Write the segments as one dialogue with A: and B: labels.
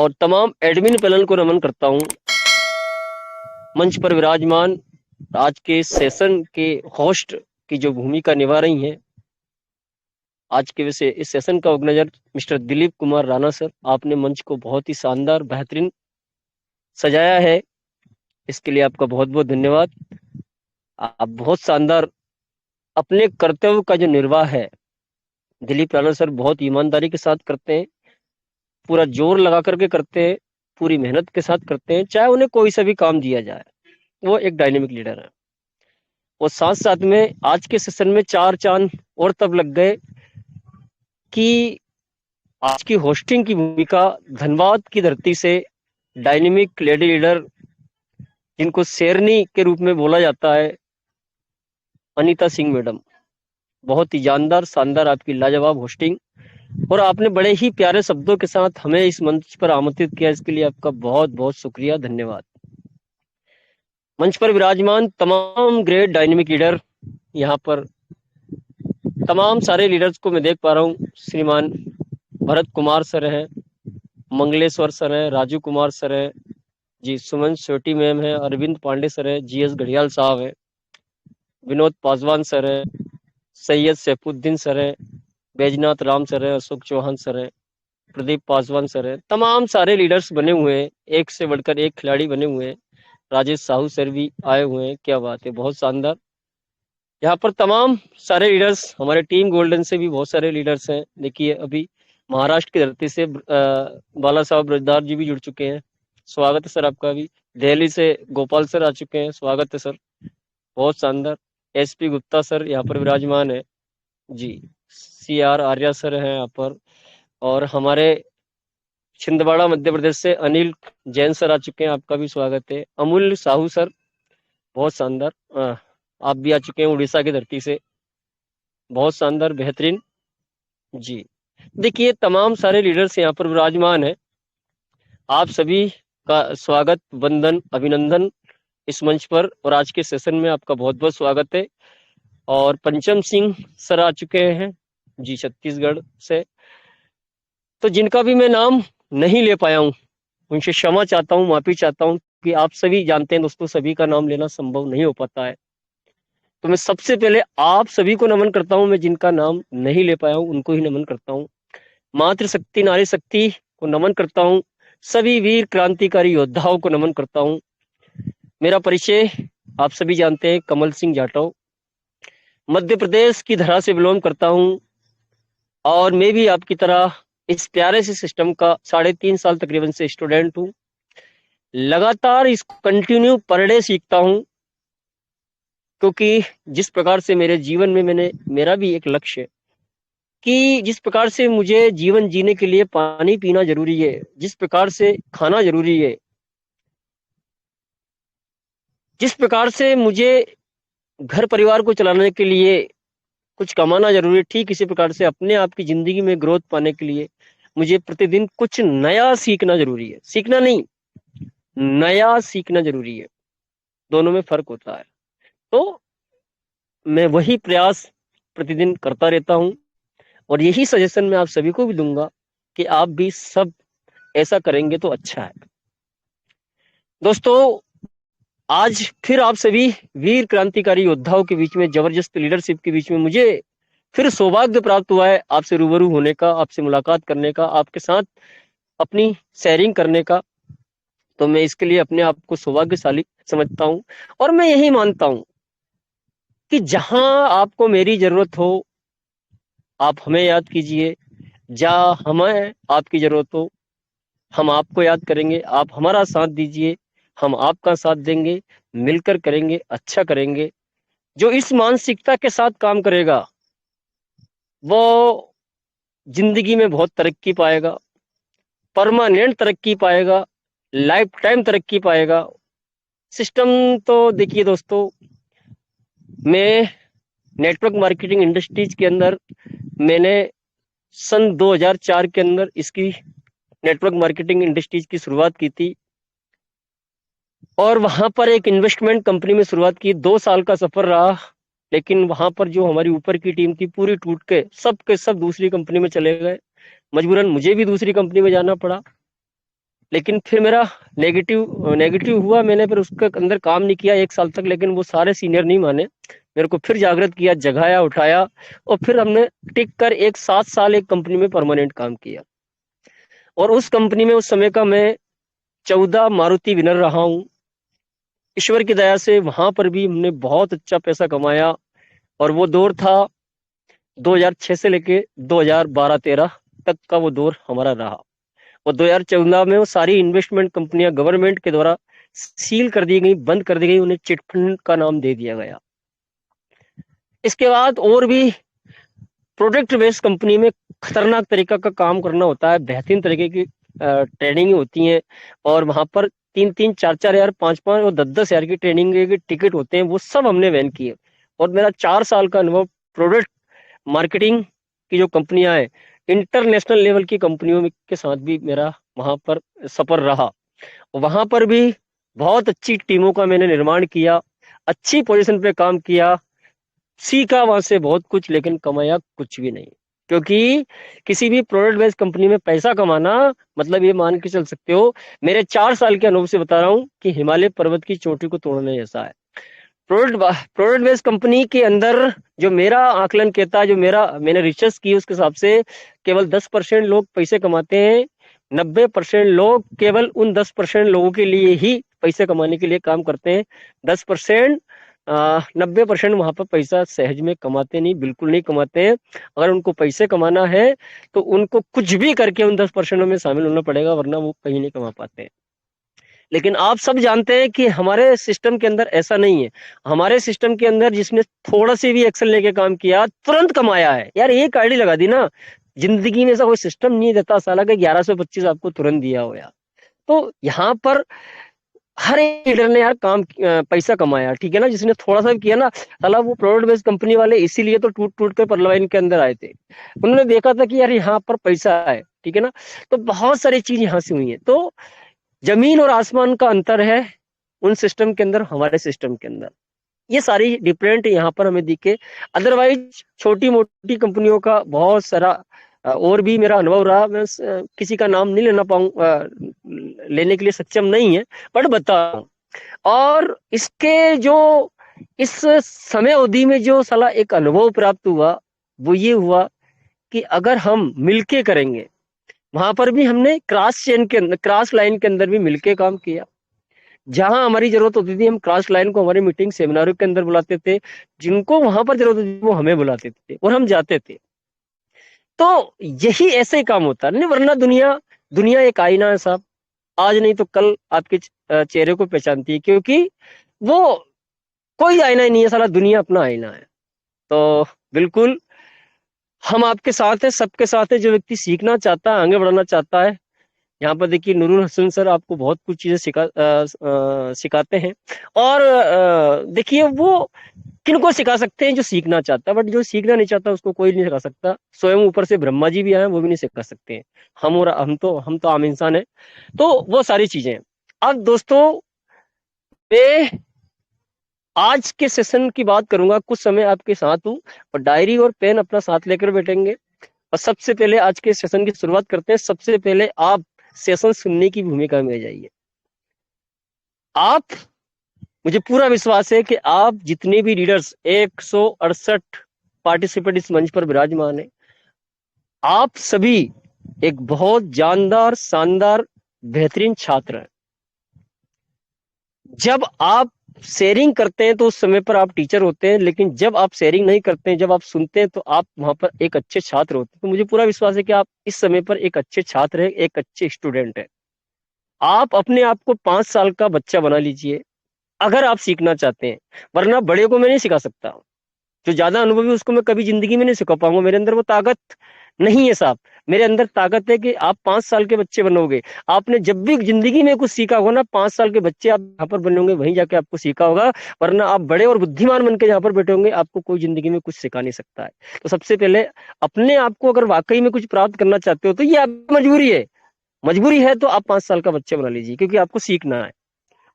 A: और तमाम admin panel को नमन करता हूं। मंच पर विराजमान आज के सेशन के होस्ट की जो भूमिका निभा रही हैं, आज के वैसे इस सेशन का organiser mister Dilip Kumar Rana sir, आपने मंच को बहुत ही शानदार बेहतरीन सजाया है, इसके लिए आपका बहुत बहुत धन्यवाद। आप बहुत शानदार अपने कर्तव्य का जो निर्वाह है दिलीप राणा सर बहुत ईमानदारी के साथ करते हैं, पूरा जोर लगा करके करते हैं, पूरी मेहनत के साथ करते हैं, चाहे उन्हें कोई सा भी काम दिया जाए। वो एक डायनेमिक लीडर है। और साथ साथ में आज के सेशन में 4 चांद और तब लग गए कि आज की होस्टिंग की भूमिका धनबाद की धरती से डायनेमिक लेडी लीडर जिनको शेरनी के रूप में बोला जाता है, अनीता सिंह मैडम, बहुत ही जानदार शानदार आपकी लाजवाब होस्टिंग, और आपने बड़े ही प्यारे शब्दों के साथ हमें इस मंच पर आमंत्रित किया, इसके लिए आपका बहुत बहुत शुक्रिया, धन्यवाद। मंच पर विराजमान तमाम ग्रेट डायनेमिक लीडर, यहाँ पर तमाम सारे लीडर्स को मैं देख पा रहा हूँ। श्रीमान भरत कुमार सर हैं, मंगलेश्वर सर हैं, राजू कुमार सर हैं जी, सुमन सोटी मैम है, अरविंद पांडे सर है, जीएस घड़ियाल साहब है, विनोद पासवान सर है, सैयद सैफुद्दीन सर है, बैजनाथ राम सर है, अशोक चौहान सर है, प्रदीप पासवान सर है, तमाम सारे लीडर्स बने हुए हैं, एक से बढ़कर एक खिलाड़ी बने हुए हैं। राजेश साहू सर भी आए हुए हैं, क्या बात है, बहुत शानदार। यहाँ पर तमाम सारे लीडर्स, हमारे टीम गोल्डन से भी बहुत सारे लीडर्स हैं। देखिए अभी महाराष्ट्र की धरती से बाला साहब ब्रजदार जी भी जुड़ चुके हैं, स्वागत है सर आपका भी। दिल्ली से गोपाल सर आ चुके हैं, स्वागत है सर, बहुत शानदार। एसपी गुप्ता सर यहाँ पर विराजमान है जी, सीआर आर्या सर हैं यहाँ पर, और हमारे छिंदवाड़ा मध्य प्रदेश से अनिल जैन सर आ चुके हैं, आपका भी स्वागत है। अमूल्य साहू सर, बहुत शानदार, आप भी आ चुके हैं उड़ीसा की धरती से, बहुत शानदार बेहतरीन जी। देखिए तमाम सारे लीडर्स यहाँ पर विराजमान है, आप सभी का स्वागत, वंदन, अभिनंदन इस मंच पर, और आज के सेशन में आपका बहुत बहुत स्वागत है। और पंचम सिंह सर आ चुके हैं जी छत्तीसगढ़ से, तो जिनका भी मैं नाम नहीं ले पाया हूँ उनसे क्षमा चाहता हूँ, माफी चाहता हूँ, कि आप सभी जानते हैं दोस्तों सभी का नाम लेना संभव नहीं हो पाता है। तो मैं सबसे पहले आप सभी को नमन करता हूँ, मैं जिनका नाम नहीं ले पाया हूँ उनको ही नमन करता हूँ। मातृशक्ति नारी शक्ति को नमन करता हूँ, सभी वीर क्रांतिकारी योद्धाओं को नमन करता हूँ। मेरा परिचय आप सभी जानते हैं, कमल सिंह जाटव, मध्य प्रदेश की धरा से बिलोंग करता हूँ, और मैं भी आपकी तरह इस प्यारे से सिस्टम का 3.5 साल तकरीबन से स्टूडेंट हूँ। लगातार इसको कंटिन्यू पर डे सीखता हूँ, क्योंकि जिस प्रकार से मेरे जीवन में मेरा भी एक लक्ष्य है कि जिस प्रकार से मुझे जीवन जीने के लिए पानी पीना जरूरी है, जिस प्रकार से खाना जरूरी है, जिस प्रकार से मुझे घर परिवार को चलाने के लिए कुछ कमाना जरूरी है, ठीक इसी प्रकार से अपने आप की जिंदगी में ग्रोथ पाने के लिए मुझे प्रतिदिन कुछ नया सीखना जरूरी है। सीखना नहीं, नया सीखना जरूरी है, दोनों में फर्क होता है। तो मैं वही प्रयास प्रतिदिन करता रहता हूँ, और यही सजेशन मैं आप सभी को भी दूंगा कि आप भी सब ऐसा करेंगे तो अच्छा है। दोस्तों आज फिर आप सभी वीर क्रांतिकारी योद्धाओं के बीच में, जबरदस्त लीडरशिप के बीच में मुझे फिर सौभाग्य प्राप्त हुआ है आपसे रूबरू होने का, आपसे मुलाकात करने का, आपके साथ अपनी शेयरिंग करने का। तो मैं इसके लिए अपने आप को सौभाग्यशाली समझता हूँ, और मैं यही मानता हूँ कि जहां आपको मेरी जरूरत हो आप हमें याद कीजिए, जहां हमें आपकी जरूरत हो हम आपको याद करेंगे, आप हमारा साथ दीजिए, हम आपका साथ देंगे, मिलकर करेंगे, अच्छा करेंगे। जो इस मानसिकता के साथ काम करेगा वो जिंदगी में बहुत तरक्की पाएगा, परमानेंट तरक्की पाएगा, लाइफ टाइम तरक्की पाएगा। सिस्टम तो देखिए दोस्तों, मैं नेटवर्क मार्केटिंग इंडस्ट्रीज के अंदर मैंने सन 2004 के अंदर इसकी नेटवर्क मार्केटिंग इंडस्ट्रीज की शुरुआत की थी, और वहां पर एक इन्वेस्टमेंट कंपनी में शुरुआत की। 2 साल का सफर रहा, लेकिन वहां पर जो हमारी ऊपर की टीम थी पूरी टूट के सब दूसरी कंपनी में चले गए। मजबूरन मुझे भी दूसरी कंपनी में जाना पड़ा। लेकिन फिर मेरा नेगेटिव नेगेटिव हुआ, मैंने फिर उसके अंदर काम नहीं किया 1 साल तक, लेकिन वो सारे सीनियर नहीं माने, मेरे को फिर जागृत किया, जगाया, उठाया, और फिर हमने टिक कर एक 7 साल एक कंपनी में परमानेंट काम किया। और उस कंपनी में उस समय का मैं 14 मारुति विनर रहा हूँ। ईश्वर की दया से वहां पर भी हमने बहुत अच्छा पैसा कमाया, और वो दौर था 2006 से लेके 2012-13 तक का वो दौर हमारा रहा। और 2014 में वो सारी इन्वेस्टमेंट कंपनियां गवर्नमेंट के द्वारा सील कर दी गई, बंद कर दी गई, उन्हें चिटफंड का नाम दे दिया गया। इसके बाद और भी प्रोडक्ट बेस्ड कंपनी में खतरनाक तरीका का काम करना होता है, बेहतरीन तरीके की ट्रेनिंग होती है, और वहां पर 3-3, 4-4 हजार, 5-5 और 10-10 हजार की ट्रेनिंग के टिकट होते हैं, वो सब हमने वैन किए। और मेरा 4 साल का अनुभव प्रोडक्ट मार्केटिंग की जो कंपनियां हैं, इंटरनेशनल लेवल की कंपनियों के साथ भी मेरा वहां पर सफर रहा। वहां पर भी बहुत अच्छी टीमों का मैंने निर्माण किया, अच्छी पोजीशन पे काम किया, सीखा वहां से बहुत कुछ, लेकिन कमाया कुछ भी नहीं। क्योंकि किसी भी प्रोडक्ट बेस्ड कंपनी में पैसा कमाना मतलब ये मान के चल सकते हो, मेरे 4 साल के अनुभव से बता रहा हूँ, कि हिमालय पर्वत की चोटी को तोड़ने जैसा है। प्रोडक्ट बेस्ड कंपनी के अंदर जो मेरा आकलन कहता है, जो मेरा मैंने रिसर्च की, उसके हिसाब से केवल 10% लोग पैसे कमाते हैं। 90% लोग केवल उन 10% लोगों के लिए ही पैसे कमाने के लिए काम करते हैं। 10%, 90% वहां पर पैसा सहज में कमाते नहीं, बिल्कुल नहीं कमाते हैं। अगर उनको पैसे कमाना है तो उनको कुछ भी करके उन 10% में शामिल होना पड़ेगा, वरना वो कहीं नहीं कमा पाते हैं। लेकिन आप सब जानते हैं कि हमारे सिस्टम के अंदर ऐसा नहीं है। हमारे सिस्टम के अंदर जिसने थोड़ा सी भी एक्शन लेके काम किया, तुरंत कमाया है। यार एक आईडी लगा दी ना, जिंदगी में ऐसा कोई सिस्टम नहीं देता साला का 1125 आपको तुरंत दिया हो यार। तो यहाँ पर हर एक लीडर ने यार पैसा कमाया, ठीक है ना। जिसने थोड़ा सा भी किया ना, साला वो प्रोडक्ट बेस्ड कंपनी वाले इसीलिए तो टूट टूट कर परलवाइन के अंदर आए थे। उन्होंने देखा था कि यार यहाँ पर पैसा है, ठीक है ना। तो बहुत सारी चीज यहाँ से हुई है। तो जमीन और आसमान का अंतर है उन सिस्टम के अंदर, हमारे सिस्टम के अंदर। ये सारी डिफरेंट यहाँ पर हमें दिखे। अदरवाइज छोटी मोटी कंपनियों का बहुत सारा और भी मेरा अनुभव रहा। मैं किसी का नाम नहीं लेने के लिए सक्षम नहीं है, बट बता रहा हूं। और इसके जो इस समय अवधि में जो साला एक अनुभव प्राप्त हुआ, वो ये हुआ कि अगर हम मिलके करेंगे, वहां पर भी हमने क्रॉस लाइन के अंदर भी मिलके काम किया। जहां हमारी जरूरत होती थी, हम क्रॉस लाइन को हमारे मीटिंग सेमिनारों के अंदर बुलाते थे। जिनको वहां पर जरूरत होती थी वो हमें बुलाते थे, और हम जाते थे। तो यही ऐसे ही काम होता है। नहीं, वरना दुनिया दुनिया एक आईना है साहब। आज नहीं तो कल आपके चेहरे को पहचानती है, क्योंकि वो कोई आईना ही नहीं है, सारा दुनिया अपना आईना है। तो बिल्कुल हम आपके साथ हैं, सबके साथ है। जो व्यक्ति सीखना चाहता है, आगे बढ़ना चाहता है, यहाँ पर देखिए नूरुल हसन सर आपको बहुत कुछ चीजें सिखाते हैं। और देखिए वो किनको सिखा सकते हैं, जो सीखना चाहता है। बट जो सीखना नहीं चाहता उसको कोई नहीं सिखा सकता। स्वयं ऊपर से ब्रह्मा जी भी आए, वो भी नहीं सिखा सकते हैं। हम तो आम इंसान है। तो वो सारी चीजें। अब दोस्तों, मैं आज के सेशन की बात करूंगा। कुछ समय आपके साथ हूँ, और डायरी और पेन अपना साथ लेकर बैठेंगे। और सबसे पहले आज के सेशन की शुरुआत करते हैं। सबसे पहले आप सेशन सुनने की भूमिका में जाइए। आप, मुझे पूरा विश्वास है कि आप जितने भी लीडर्स 168 पार्टिसिपेंट इस मंच पर विराजमान है, आप सभी एक बहुत जानदार, शानदार, बेहतरीन छात्र हैं। जब आप शेयरिंग करते हैं तो उस समय पर आप टीचर होते हैं, लेकिन जब आप शेयरिंग नहीं करते हैं, जब आप सुनते हैं, तो आप वहां पर एक अच्छे छात्र होते हैं। तो मुझे पूरा विश्वास है कि आप इस समय पर एक अच्छे छात्र हैं, एक अच्छे स्टूडेंट है। आप अपने आप को 5 साल का बच्चा बना लीजिए, अगर आप सीखना चाहते हैं। वरना बड़े को मैं नहीं सिखा सकता। जो ज्यादा अनुभवी उसको मैं कभी जिंदगी में नहीं सिखा पाऊंगा। मेरे अंदर वो ताकत नहीं है साहब। मेरे अंदर ताकत है कि आप 5 साल के बच्चे बनोगे। आपने जब भी जिंदगी में कुछ सीखा होगा ना, 5 साल के बच्चे आप यहाँ पर बनोगे, वहीं जाके आपको सीखा होगा। वरना आप बड़े और बुद्धिमान बन के यहाँ पर बैठे होंगे, आपको कोई जिंदगी में कुछ सिखा नहीं सकता है। तो सबसे पहले अपने आप को अगर वाकई में कुछ प्राप्त करना चाहते हो, तो ये आपकी मजबूरी है। मजबूरी है तो आप 5 साल का बच्चे बना लीजिए, क्योंकि आपको सीखना है।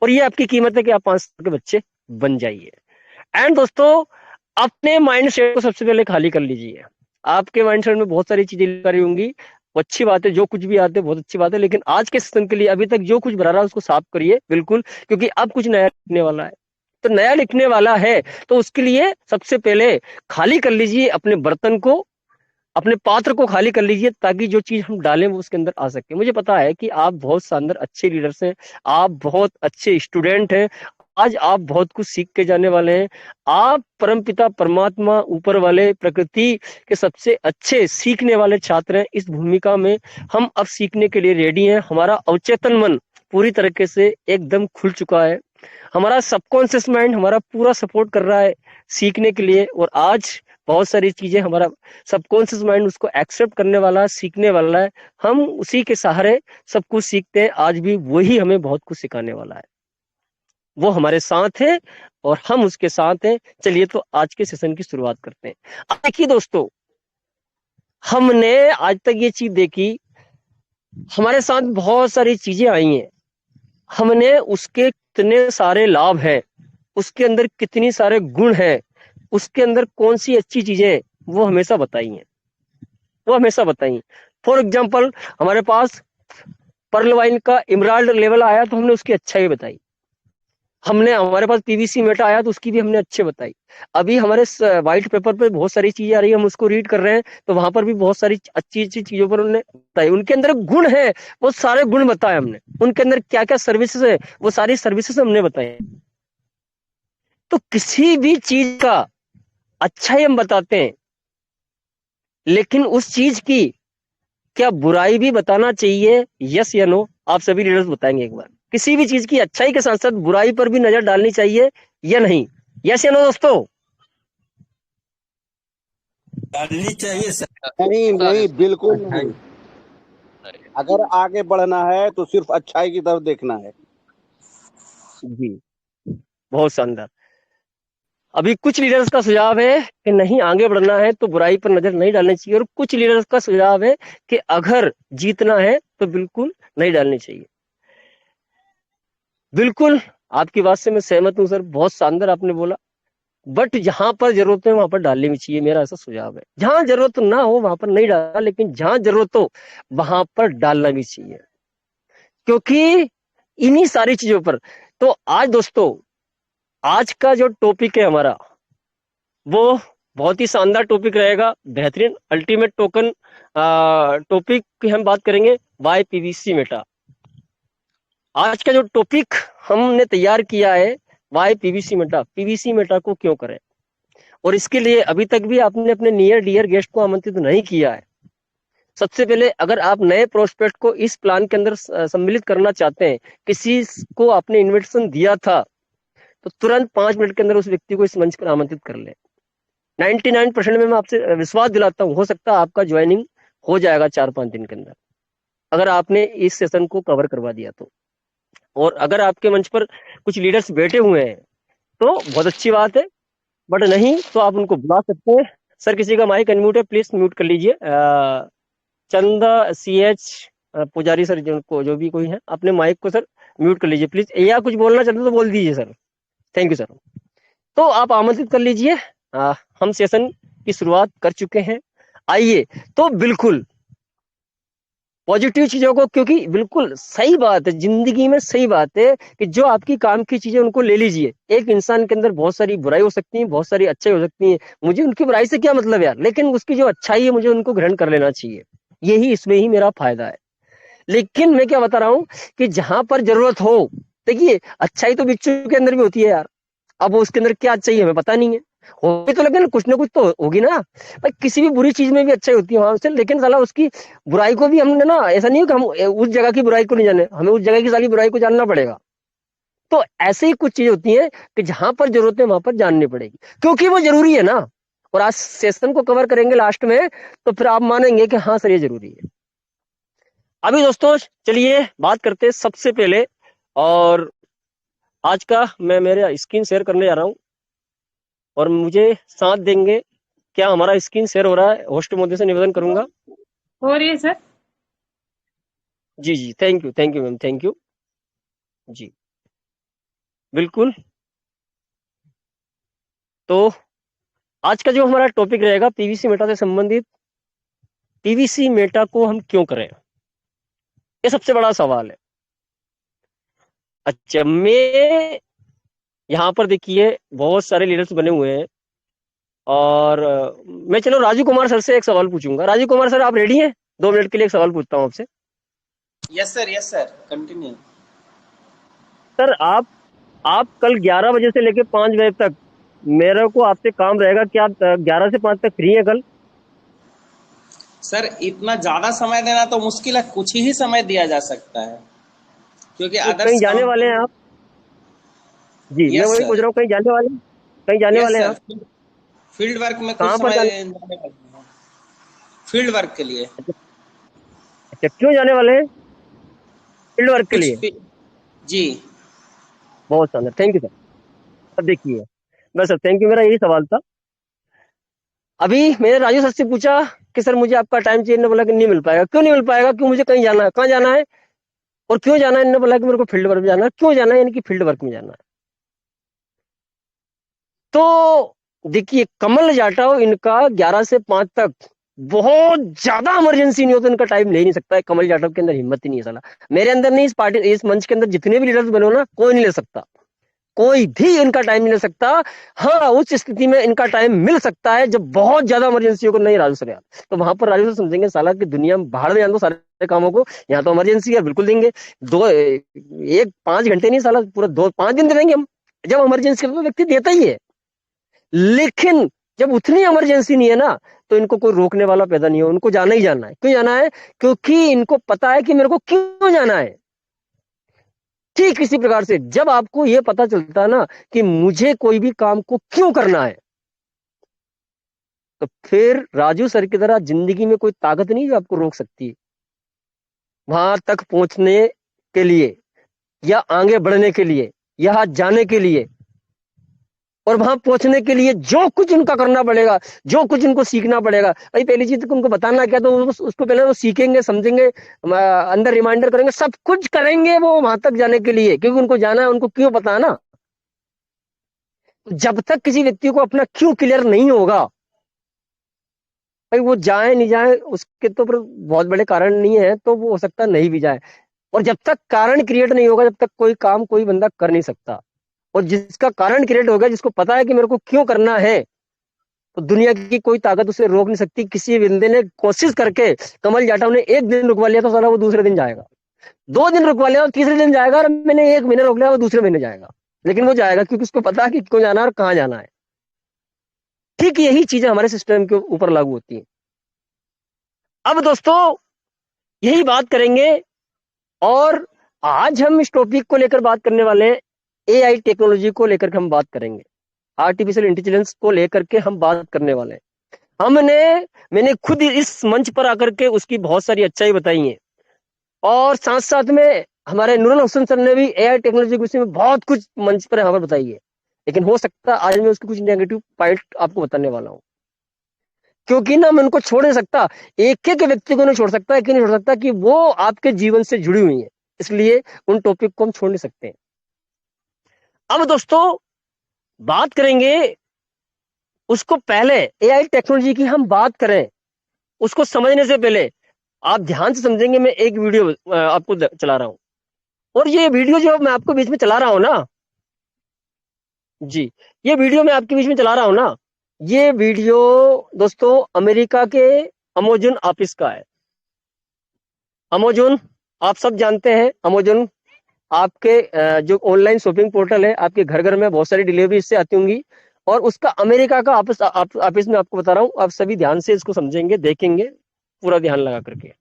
A: और ये आपकी कीमत है कि आप 5 साल के बच्चे बन जाइए। एंड दोस्तों, अपने माइंड सेट को सबसे पहले खाली कर लीजिए। आपके माइंड सेट में बहुत सारी चीजें कर रही होंगी। वो अच्छी बात है, जो कुछ भी आते बहुत अच्छी बात है, लेकिन आज के सेशन के लिए अभी तक जो कुछ भरा रहा है उसको साफ करिए बिल्कुल, क्योंकि अब कुछ नया लिखने वाला है। तो नया लिखने वाला है तो उसके लिए सबसे पहले खाली कर लीजिए अपने बर्तन को, अपने पात्र को खाली कर लीजिए, ताकि जो चीज हम डालें वो उसके अंदर आ सके। मुझे पता है कि आप बहुत शानदार अच्छे लीडर्स हैं, आप बहुत अच्छे स्टूडेंट हैं, आज आप बहुत कुछ सीख के जाने वाले हैं। आप परमपिता परमात्मा ऊपर वाले प्रकृति के सबसे अच्छे सीखने वाले छात्र हैं। इस भूमिका में हम अब सीखने के लिए रेडी हैं। हमारा अवचेतन मन पूरी तरीके से एकदम खुल चुका है, हमारा सबकॉन्शियस माइंड हमारा पूरा सपोर्ट कर रहा है सीखने के लिए, और आज बहुत सारी चीजें हमारा सबकॉन्शियस माइंड उसको एक्सेप्ट करने वाला है, सीखने वाला है। हम उसी के सहारे सब कुछ सीखते हैं, आज भी वही हमें बहुत कुछ सिखाने वाला है। वो हमारे साथ है और हम उसके साथ हैं। चलिए तो आज के सेशन की शुरुआत करते हैं। अब देखिए दोस्तों, हमने आज तक ये चीज देखी, हमारे साथ बहुत सारी चीजें आई हैं, हमने उसके कितने सारे लाभ हैं, उसके अंदर कितनी सारे गुण हैं, उसके अंदर कौन सी अच्छी चीजें हैं, वो हमेशा बताई हैं, वो हमेशा बताई। फॉर एग्जाम्पल, हमारे पास पर्ल वाइन का इमराल्ड लेवल आया तो हमने उसकी अच्छाई बताई, हमने हमारे पास पीवीसी मेटा आया तो उसकी भी हमने अच्छे बताई। अभी हमारे व्हाइट पेपर पे बहुत सारी चीजें आ रही है, हम उसको रीड कर रहे हैं, तो वहां पर भी बहुत सारी अच्छी अच्छी चीजों पर उन्होंने बताई। उनके अंदर गुण है, वो सारे गुण बताए हमने, उनके अंदर क्या क्या सर्विसेज है वो सारी सर्विसेज हमने बताई। तो किसी भी चीज का अच्छाई हम बताते हैं, लेकिन उस चीज की क्या बुराई भी बताना चाहिए, यस या नो? आप सभी लीडर्स बताएंगे एक बार। किसी भी चीज की अच्छाई के साथ साथ बुराई पर भी नजर डालनी चाहिए या नहीं? यस या नो दोस्तों?
B: डालनी चाहिए सर।
C: नहीं नहीं, बिल्कुल नहीं। अगर आगे बढ़ना है तो सिर्फ अच्छाई की तरफ देखना है।
A: जी, बहुत शानदार। अभी कुछ लीडर्स का सुझाव है कि नहीं, आगे बढ़ना है तो बुराई पर नजर नहीं डालनी चाहिए, और कुछ लीडर्स का सुझाव है कि अगर जीतना है तो बिल्कुल नहीं डालनी चाहिए। बिल्कुल आपकी बात से मैं सहमत हूं सर, बहुत शानदार आपने बोला। बट जहां पर जरूरत है वहां पर डालनी भी चाहिए, मेरा ऐसा सुझाव है। जहां जरूरत ना हो वहां पर नहीं डालना, लेकिन जहां जरूरत हो वहां पर डालना भी चाहिए, क्योंकि इन्हीं सारी चीजों पर। तो आज दोस्तों, आज का जो टॉपिक है हमारा, वो बहुत ही शानदार टॉपिक रहेगा, बेहतरीन अल्टीमेट टोकन टॉपिक की हम बात करेंगे, वाई पीवीसी मेटा। आज का जो टॉपिक हमने तैयार किया है, why PVC meta, PVC meta को क्यों करें। और इसके लिए अभी तक भी आपने अपने नियर डियर गेस्ट को आमंत्रित नहीं किया है। सबसे पहले अगर आप नए प्रोस्पेक्ट को इस प्लान के अंदर सम्मिलित करना चाहते हैं, किसी को आपने इन्विटेशन दिया था, तो तुरंत 5 मिनट के अंदर उस व्यक्ति को इस मंच पर आमंत्रित कर ले। 99% में मैं आपसे विश्वास दिलाता हूं, हो सकता है आपका ज्वाइनिंग हो जाएगा 4-5 दिन के अंदर, अगर आपने इस सेशन को कवर करवा दिया तो। और अगर आपके मंच पर कुछ लीडर्स बैठे हुए हैं तो बहुत अच्छी बात है, बट नहीं तो आप उनको बुला सकते हैं। सर किसी का माइक अनम्यूट है, प्लीज म्यूट कर लीजिए। चंदा CH पुजारी सर, जो भी कोई है, अपने माइक को सर म्यूट कर लीजिए प्लीज, या कुछ बोलना चाहते तो बोल दीजिए सर। Thank you sir. तो आप आमंत्रित कर लीजिए, हम सेशन की शुरुआत कर चुके हैं। आइए, तो बिल्कुल पॉजिटिव चीजों को, क्योंकि बिल्कुल सही बात है, जिंदगी में सही बात है कि जो आपकी काम की चीजें उनको ले लीजिए। एक इंसान के अंदर बहुत सारी बुराई हो सकती है, बहुत सारी अच्छाई हो सकती है, मुझे उनकी बुराई से क्या मतलब यार, लेकिन उसकी जो अच्छाई है मुझे उनको ग्रहण कर लेना चाहिए, यही इसमें ही मेरा फायदा है। लेकिन मैं क्या बता रहा हूँ कि जहां पर जरूरत हो, देखिए अच्छाई तो बिच्छू के अंदर भी होती है यार, अब उसके अंदर क्या चाहिए हमें पता नहीं है, होगी तो, लेकिन कुछ ना कुछ तो होगी ना भाई। किसी भी बुरी चीज में भी अच्छाई होती है वहां से, लेकिन साला उसकी बुराई को भी हमने ना, ऐसा नहीं हो कि हम उस जगह की बुराई को नहीं जाने, हमें उस जगह की सारी बुराई को जानना पड़ेगा। तो ऐसे ही कुछ चीज होती है कि जहां पर जरूरत है वहां पर जाननी पड़ेगी, क्योंकि वो जरूरी है ना। और आज सेशन को कवर करेंगे लास्ट में, तो फिर आप मानेंगे कि हाँ सर ये जरूरी है। अभी दोस्तों चलिए बात करते हैं सबसे पहले, और आज का मैं मेरे स्क्रीन शेयर करने जा रहा हूँ, और मुझे साथ देंगे। क्या हमारा स्क्रीन शेयर हो रहा है? होस्ट मोदी से निवेदन करूंगा।
D: हो रही है सर।
A: जी जी, thank you ma'am, thank you जी, बिल्कुल। तो आज का जो हमारा टॉपिक रहेगा, पीवीसी मेटा से संबंधित पीवीसी मेटा को हम क्यों करें, ये सबसे बड़ा सवाल है। अच्छा, मैं यहाँ पर देखिए बहुत सारे लीडर्स बने हुए हैं और मैं चलो राजू कुमार सर से एक सवाल पूछूंगा। राजू कुमार सर, आप रेडी हैं? 2 मिनट के लिए एक सवाल पूछता हूँ आपसे।
B: Yes sir continue.
A: सर, आप कल 11 बजे से लेकर 5 बजे तक मेरे को आपसे काम रहेगा कि आप 11 से 5 तक फ्री हैं कल?
B: सर इतना ज्यादा समय देना तो मुश्किल है, कुछ ही समय दिया जा सकता है क्योंकि
A: तो कहीं
B: अदर्स
A: जाने
B: काम
A: वाले
B: तो।
A: हैं आप? जी, मैं
B: यस
A: वही पूछ
B: सर।
A: रहा हूँ, कहीं जाने वाले हैं? कहीं जाने
B: यस
A: वाले हैं
B: सर,
A: आप?
B: फील्ड वर्क में कुछ
A: कहाँ पर
B: समय
A: जाने?
B: जाने वाला हूँ। फील्ड वर्क के लिए
A: अच्छा, अच्छा, क्यों जाने वाले हैं फील्ड वर्क के
B: कुछ
A: लिए?
B: जी।
A: बहुत शानदार, थैंक यू सर। अब देखिए, बस सर, थैंक यू, मेरा यही सवाल था। अभी मैंने राजू सर से पूछा कि सर मुझे आपका टाइम चाहिए, इन्होंने बोला कि नहीं मिल पाएगा। क्यों नहीं मिल पाएगा? क्यों? मुझे कहीं जाना है। कहाँ जाना है और क्यों जाना है? इन्होंने बोला कि मेरे को फील्ड वर्क में जाना है। क्यों जाना है? यानी कि फील्ड वर्क में जाना है। तो देखिए, कमल जाटव इनका 11 से 5 तक बहुत ज्यादा इमरजेंसी नहीं हो तो इनका टाइम ले नहीं सकता है। कमल जाटव के अंदर हिम्मत ही नहीं है साला। मेरे अंदर नहीं, इस पार्टी, इस मंच के अंदर जितने भी लीडर्स बने हो ना, कोई नहीं ले सकता, कोई भी इनका टाइम नहीं ले सकता। हाँ, उस स्थिति में इनका टाइम मिल सकता है जब बहुत ज्यादा इमरजेंसी हो। नहीं राजू सर यार, तो वहां पर राजू सर समझेंगे साला कि दुनिया में बाहर में जान दो सारे कामों को, यहाँ तो इमरजेंसी है, बिल्कुल देंगे। दो एक 5 घंटे नहीं साला, पूरा 2-5 दिन दे देंगे हम। जब इमरजेंसी है तो व्यक्ति देता ही है। लेकिन जब उतनी इमरजेंसी नहीं है ना, तो इनको कोई रोकने वाला पैदा नहीं हो, उनको जाना ही जाना है। क्यों जाना है? क्योंकि इनको पता है कि मेरे को क्यों जाना है। ठीक इसी प्रकार से जब आपको यह पता चलता है ना कि मुझे कोई भी काम को क्यों करना है, तो फिर राजू सर की तरह जिंदगी में कोई ताकत नहीं जो आपको रोक सकती है वहां तक पहुंचने के लिए, या आगे बढ़ने के लिए, या जाने के लिए। और वहां पहुंचने के लिए जो कुछ उनका करना पड़ेगा, जो कुछ उनको सीखना पड़ेगा, भाई पहली चीज तो उनको बताना क्या, तो उसको पहले वो सीखेंगे, समझेंगे, अंदर रिमाइंडर करेंगे, सब कुछ करेंगे वो वहां तक जाने के लिए, क्योंकि उनको जाना है, उनको क्यों पता है ना। जब तक किसी व्यक्ति को अपना क्यों क्लियर नहीं होगा, भाई वो जाए नहीं जाए उसके तो बहुत बड़े कारण नहीं है, तो वो हो सकता नहीं भी जाए। और जब तक कारण क्रिएट नहीं होगा, जब तक कोई काम कोई बंदा कर नहीं सकता। और जिसका कारण क्रिएट हो गया, जिसको पता है कि मेरे को क्यों करना है, तो दुनिया की कोई ताकत उसे रोक नहीं सकती। किसी बंदे ने कोशिश करके, कमल जाटव ने एक दिन रुकवा लिया तो साला वो दूसरे दिन जाएगा, 2 दिन रुकवा लिया और तीसरे दिन जाएगा, और मैंने 1 महीने रोक लिया वो दूसरे महीने जाएगा, लेकिन वो जाएगा क्योंकि उसको पता है कि क्यों जाना है और कहाँ जाना है। ठीक यही चीजें हमारे सिस्टम के ऊपर लागू होती है। अब दोस्तों, यही बात करेंगे, और आज हम इस टॉपिक को लेकर बात करने वाले हैं, एआई टेक्नोलॉजी को लेकर के हम बात करेंगे, आर्टिफिशियल इंटेलिजेंस को लेकर के हम बात करने वाले हैं। मैंने खुद इस मंच पर आकर के उसकी बहुत सारी अच्छाई बताई है, और साथ साथ में हमारे नूरुल हसन सर ने भी एआई टेक्नोलॉजी के विषय में बहुत कुछ मंच पर यहाँ पर बताई है। लेकिन हो सकता है आज मैं उसके कुछ नेगेटिव पॉइंट आपको बताने वाला हूँ, क्योंकि ना मैं उनको छोड़ नहीं सकता, एक एक व्यक्ति को नहीं छोड़ सकता, एक नहीं छोड़ सकता कि वो आपके जीवन से जुड़ी हुई है, इसलिए उन टॉपिक को हम छोड़ नहीं सकते। अब दोस्तों, बात करेंगे, उसको पहले एआई टेक्नोलॉजी की हम बात करें, उसको समझने से पहले आप ध्यान से समझेंगे। मैं एक वीडियो आपको चला रहा हूं, और ये वीडियो जो मैं आपको बीच में चला रहा हूं ना, जी, ये वीडियो मैं आपके बीच में चला रहा हूं ना, ये वीडियो दोस्तों अमेरिका के अमेज़न ऑफिस का है। अमेज़न आप सब जानते हैं, अमेज़न आपके जो ऑनलाइन शॉपिंग पोर्टल है, आपके घर घर में बहुत सारी डिलीवरी इससे आती होंगी, और उसका अमेरिका का ऑफिस में आपको बता रहा हूं। आप सभी ध्यान से इसको समझेंगे, देखेंगे, पूरा ध्यान लगा करके।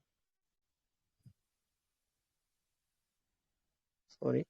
A: सॉरी,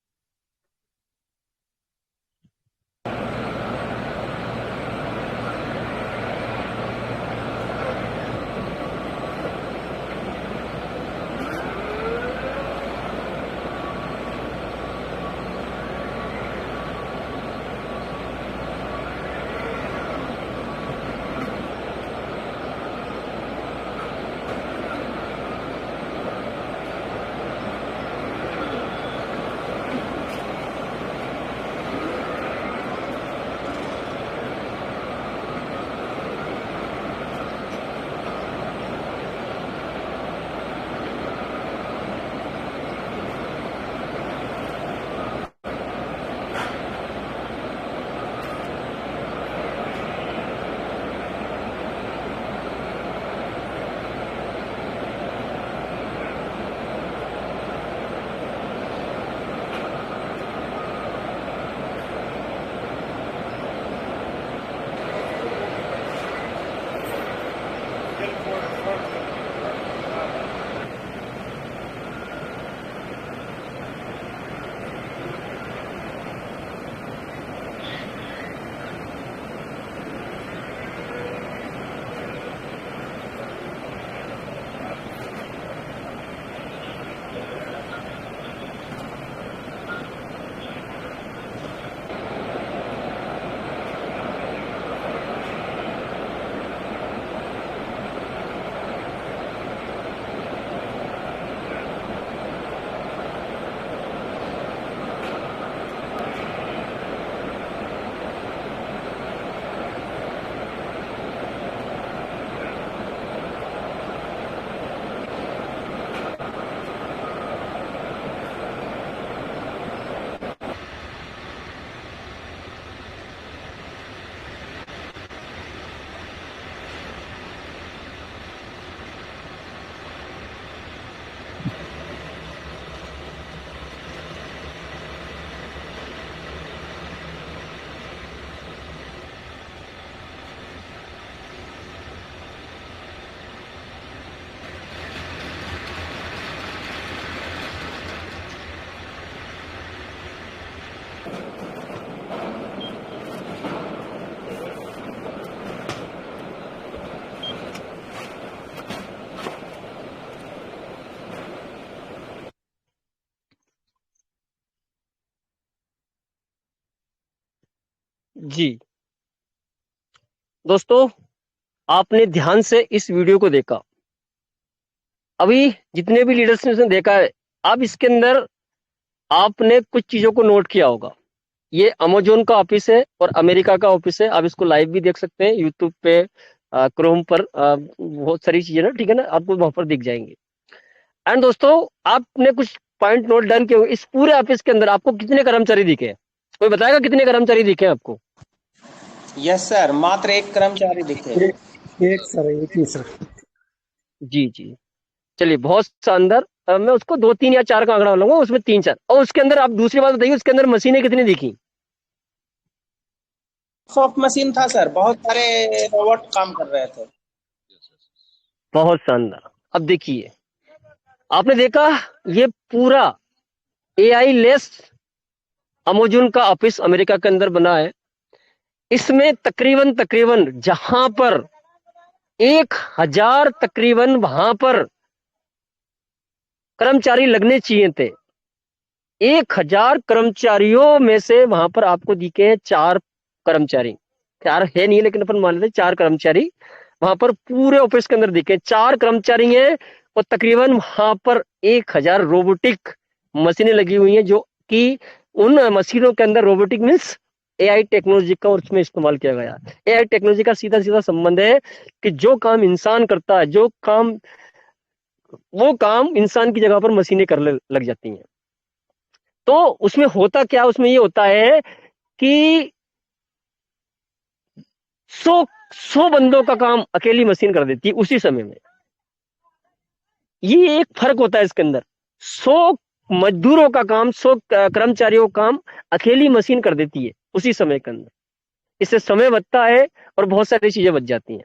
A: जी दोस्तों, आपने ध्यान से इस वीडियो को देखा। अभी जितने भी लीडर्स ने देखा है, अब इसके अंदर आपने कुछ चीजों को नोट किया होगा। ये अमेजोन का ऑफिस है और अमेरिका का ऑफिस है। आप इसको लाइव भी देख सकते हैं यूट्यूब पे, क्रोम पर, बहुत सारी चीजें ना, ठीक है ना, आपको वहां पर दिख जाएंगे। एंड दोस्तों, आपने कुछ पॉइंट नोट डाउन किए होंगे। इस पूरे ऑफिस के अंदर आपको कितने कर्मचारी दिखे? कोई बताएगा कितने कर्मचारी दिखे आपको?
B: यस सर, मात्र एक कर्मचारी दिखे।
D: एक सर, एक ही सर।
A: जी जी, चलिए बहुत शानदार। मैं उसको 2 3 या 4 का आंकड़ा लूंगा, उसमें 3 4। और उसके अंदर आप दूसरी बात बताइए, उसके अंदर मशीनें कितनी दिखी?
B: सॉफ्ट मशीन था सर, बहुत सारे रोबोट काम कर रहे थे।
A: बहुत शानदार। अब देखिए, आपने देखा ये पूरा एआई लेस अमेजोन का ऑफिस अमेरिका के अंदर बना है। इसमें तकरीबन तकरीबन जहां पर 1000 तकरीबन वहां पर कर्मचारी लगने चाहिए थे, 1000 कर्मचारियों में से वहां पर आपको दिखे हैं 4 कर्मचारी। 4 है नहीं, लेकिन अपन मान लेते 4 कर्मचारी वहां पर पूरे ऑफिस के अंदर दिखे। 4 कर्मचारी हैं और तकरीबन वहां पर 1000 रोबोटिक मशीनें लगी हुई हैं, जो कि उन मशीनों के अंदर रोबोटिक मीन्स एआई टेक्नोलॉजी का और उसमें इस्तेमाल किया गया। एआई टेक्नोलॉजी का सीधा सीधा संबंध है कि जो काम इंसान करता है, वो काम इंसान की जगह पर मशीनें करने लग जाती हैं। तो उसमें होता क्या, उसमें ये होता है कि 100 बंदों का काम अकेली मशीन कर देती है उसी समय में। ये एक फर्क होता है इसके अंदर। 100 मजदूरों का काम, 100 कर्मचारियों का काम अकेली मशीन कर देती है उसी समय के अंदर। इससे समय बचता है और बहुत सारी चीजें बच जाती हैं।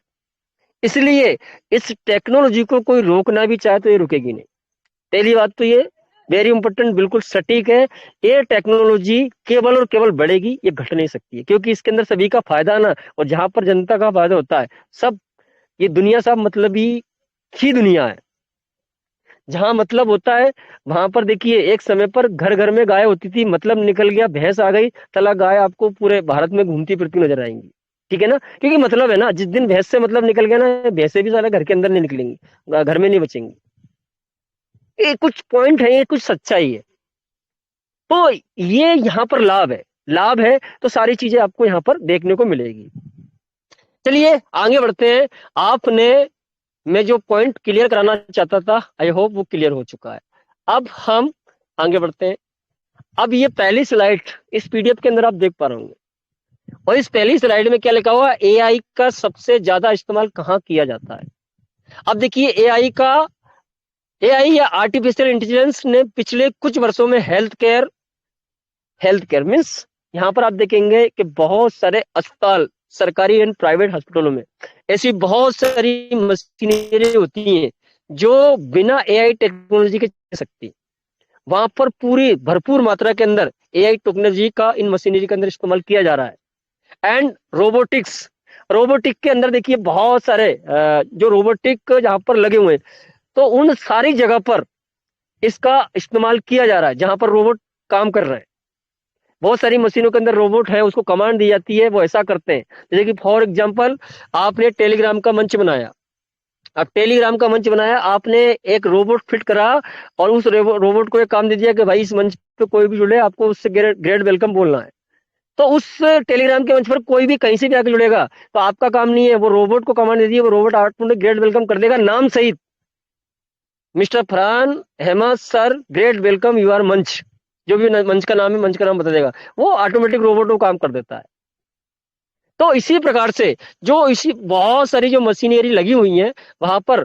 A: इसलिए इस टेक्नोलॉजी को कोई रोकना भी चाहे तो ये रुकेगी नहीं। पहली बात तो ये वेरी इंपॉर्टेंट, बिल्कुल सटीक है, ये टेक्नोलॉजी केवल और केवल बढ़ेगी, ये घट नहीं सकती है, क्योंकि इसके अंदर सभी का फायदा ना, और जहां पर जनता का फायदा होता है सब, ये दुनिया सब मतलबी ही दुनिया है। जहां मतलब होता है वहां पर देखिए, एक समय पर घर घर में गाय होती थी, मतलब निकल गया, भैंस आ गई, तला गाय आपको पूरे भारत में घूमती फिरती नजर आएंगी। ठीक है ना, क्योंकि मतलब है ना, जिस दिन भैंस से मतलब निकल गया ना, भैंसे भी सारे घर के अंदर नहीं निकलेंगी, घर में नहीं बचेंगी। ये कुछ पॉइंट है, ये कुछ सच्चाई है। तो ये यहाँ पर लाभ है, लाभ है, तो सारी चीजें आपको यहाँ पर देखने को मिलेगी। चलिए आगे बढ़ते हैं। आपने, मैं जो पॉइंट क्लियर कराना चाहता था, आई होप वो क्लियर हो चुका है। अब हम आगे बढ़ते हैं। अब ये पहली स्लाइड इस पीडीएफ के अंदर आप देख पा रहे होंगे, और इस पहली स्लाइड में क्या लिखा हुआ है, एआई का सबसे ज्यादा इस्तेमाल कहाँ किया जाता है। अब देखिए, एआई या आर्टिफिशियल इंटेलिजेंस ने पिछले कुछ वर्षों में हेल्थ केयर मीन्स, यहाँ पर आप देखेंगे कि बहुत सारे अस्पताल, सरकारी एंड प्राइवेट हॉस्पिटलों में ऐसी बहुत सारी मशीनरी होती हैं जो बिना एआई टेक्नोलॉजी के चल सकती। वहां पर पूरी भरपूर मात्रा के अंदर एआई टेक्नोलॉजी का इन मशीनरी के अंदर इस्तेमाल किया जा रहा है। एंड रोबोटिक के अंदर देखिए बहुत सारे जो रोबोटिक जहां पर लगे हुए हैं, तो उन सारी जगह पर इसका इस्तेमाल किया जा रहा है जहां पर रोबोट काम कर रहे हैं। बहुत सारी मशीनों के अंदर रोबोट है, उसको कमांड दी जाती है, वो ऐसा करते हैं। जैसे कि फॉर एग्जांपल, आपने टेलीग्राम का मंच बनाया, अब टेलीग्राम का मंच बनाया, आपने एक रोबोट फिट करा और उस रोबोट को एक काम दे दिया कि भाई इस मंच पे कोई भी जुड़े, आपको उससे ग्रेट वेलकम बोलना है। तो उस टेलीग्राम के मंच पर कोई भी कहीं से भी आके जुड़ेगा, तो आपका काम नहीं है, वो रोबोट को कमांड दे दी, वो रोबोट ऑटोमेटिक ग्रेट वेलकम कर देगा, नाम सहित, mister Farhan Hema sir great welcome you are मंच, जो भी मंच का नाम है, मंच का नाम बता देगा, वो ऑटोमेटिक रोबोट को काम कर देता है। तो इसी प्रकार से जो इसी बहुत सारी जो मशीनरी लगी हुई है वहां पर,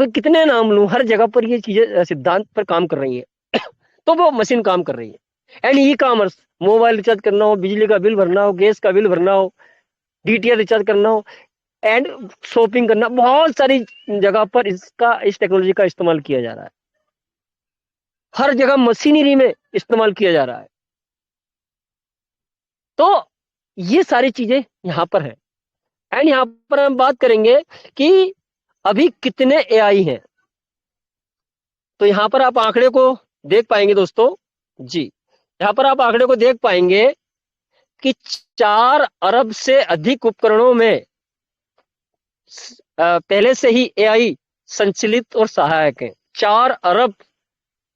A: कितने नाम लूं, हर जगह पर ये चीजें सिद्धांत पर काम कर रही है। तो वो मशीन काम कर रही है। And e commerce, mobile recharge करना हो, बिजली का बिल भरना हो, गैस का बिल भरना हो, डीटीएच रिचार्ज करना हो, एंड शॉपिंग करना, बहुत सारी जगह पर इस टेक्नोलॉजी का इस्तेमाल किया जा रहा है। हर जगह मशीनरी में इस्तेमाल किया जा रहा है। तो ये सारी चीजें यहां पर है। एंड यहां पर हम बात करेंगे कि अभी कितने एआई हैं। तो यहां पर आप आंकड़े को देख पाएंगे दोस्तों जी, यहां पर आप आंकड़े को देख पाएंगे कि 4 अरब से अधिक उपकरणों में पहले से ही एआई संचालित और सहायक है। 4 अरब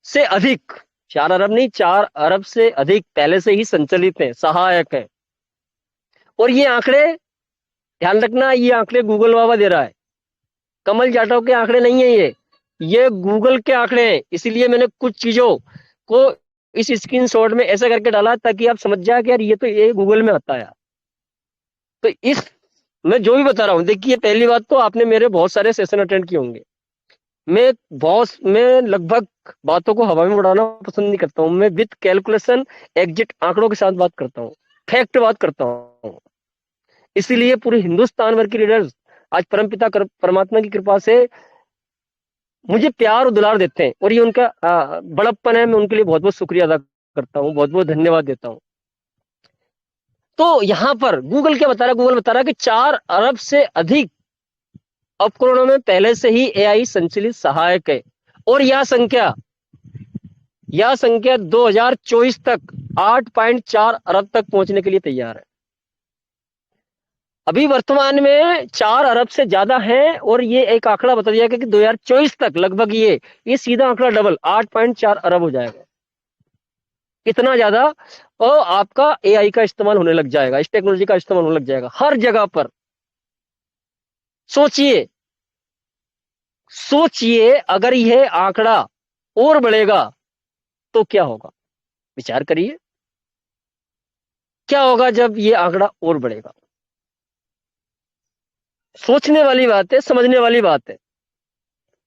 A: से अधिक, 4 अरब नहीं, 4 अरब से अधिक पहले से ही संचालित है, सहायक है। और ये आंकड़े ध्यान रखना, ये आंकड़े गूगल बाबा दे रहा है, कमल जाटव के आंकड़े नहीं है, ये गूगल के आंकड़े हैं। इसीलिए मैंने कुछ चीजों को इस स्क्रीनशॉट में ऐसा करके डाला ताकि आप समझ जाए कि यार ये तो ये गूगल में आता है। तो इस मैं जो भी बता रहा हूं, देखिए पहली बात तो आपने मेरे बहुत सारे सेशन अटेंड किए होंगे। मैं लगभग बातों को हवा में उड़ाना पसंद नहीं करता हूं। मैं विद कैलकुलेशन एग्जिट आंकड़ों के साथ बात करता हूं, फैक्ट बात करता हूं। इसीलिए पूरे हिंदुस्तान भर के लीडर्स आज परमपिता परमात्मा की कृपा से मुझे प्यार और दुलार देते हैं, और ये उनका बड़प्पन है। मैं उनके लिए बहुत बहुत शुक्रिया अदा करता हूँ, बहुत बहुत धन्यवाद देता हूँ। तो यहां पर गूगल क्या बता रहा है? गूगल बता रहा है कि 4 अरब से अधिक उपकरणों में पहले से ही एआई संचालित सहायक है, और यह संख्या 2024 तक 8.4 अरब तक पहुंचने के लिए तैयार है। अभी वर्तमान में 4 अरब से ज्यादा है, और ये एक आंकड़ा बता दिया कि 2024 तक लगभग ये सीधा आंकड़ा डबल 8.4 अरब हो जाएगा। कितना ज्यादा? और आपका एआई का इस्तेमाल होने लग जाएगा, इस टेक्नोलॉजी का इस्तेमाल होने लग जाएगा हर जगह पर। सोचिए अगर यह आंकड़ा और बढ़ेगा तो क्या होगा? विचार करिए, क्या होगा जब ये आंकड़ा और बढ़ेगा? सोचने वाली बात है, समझने वाली बात है।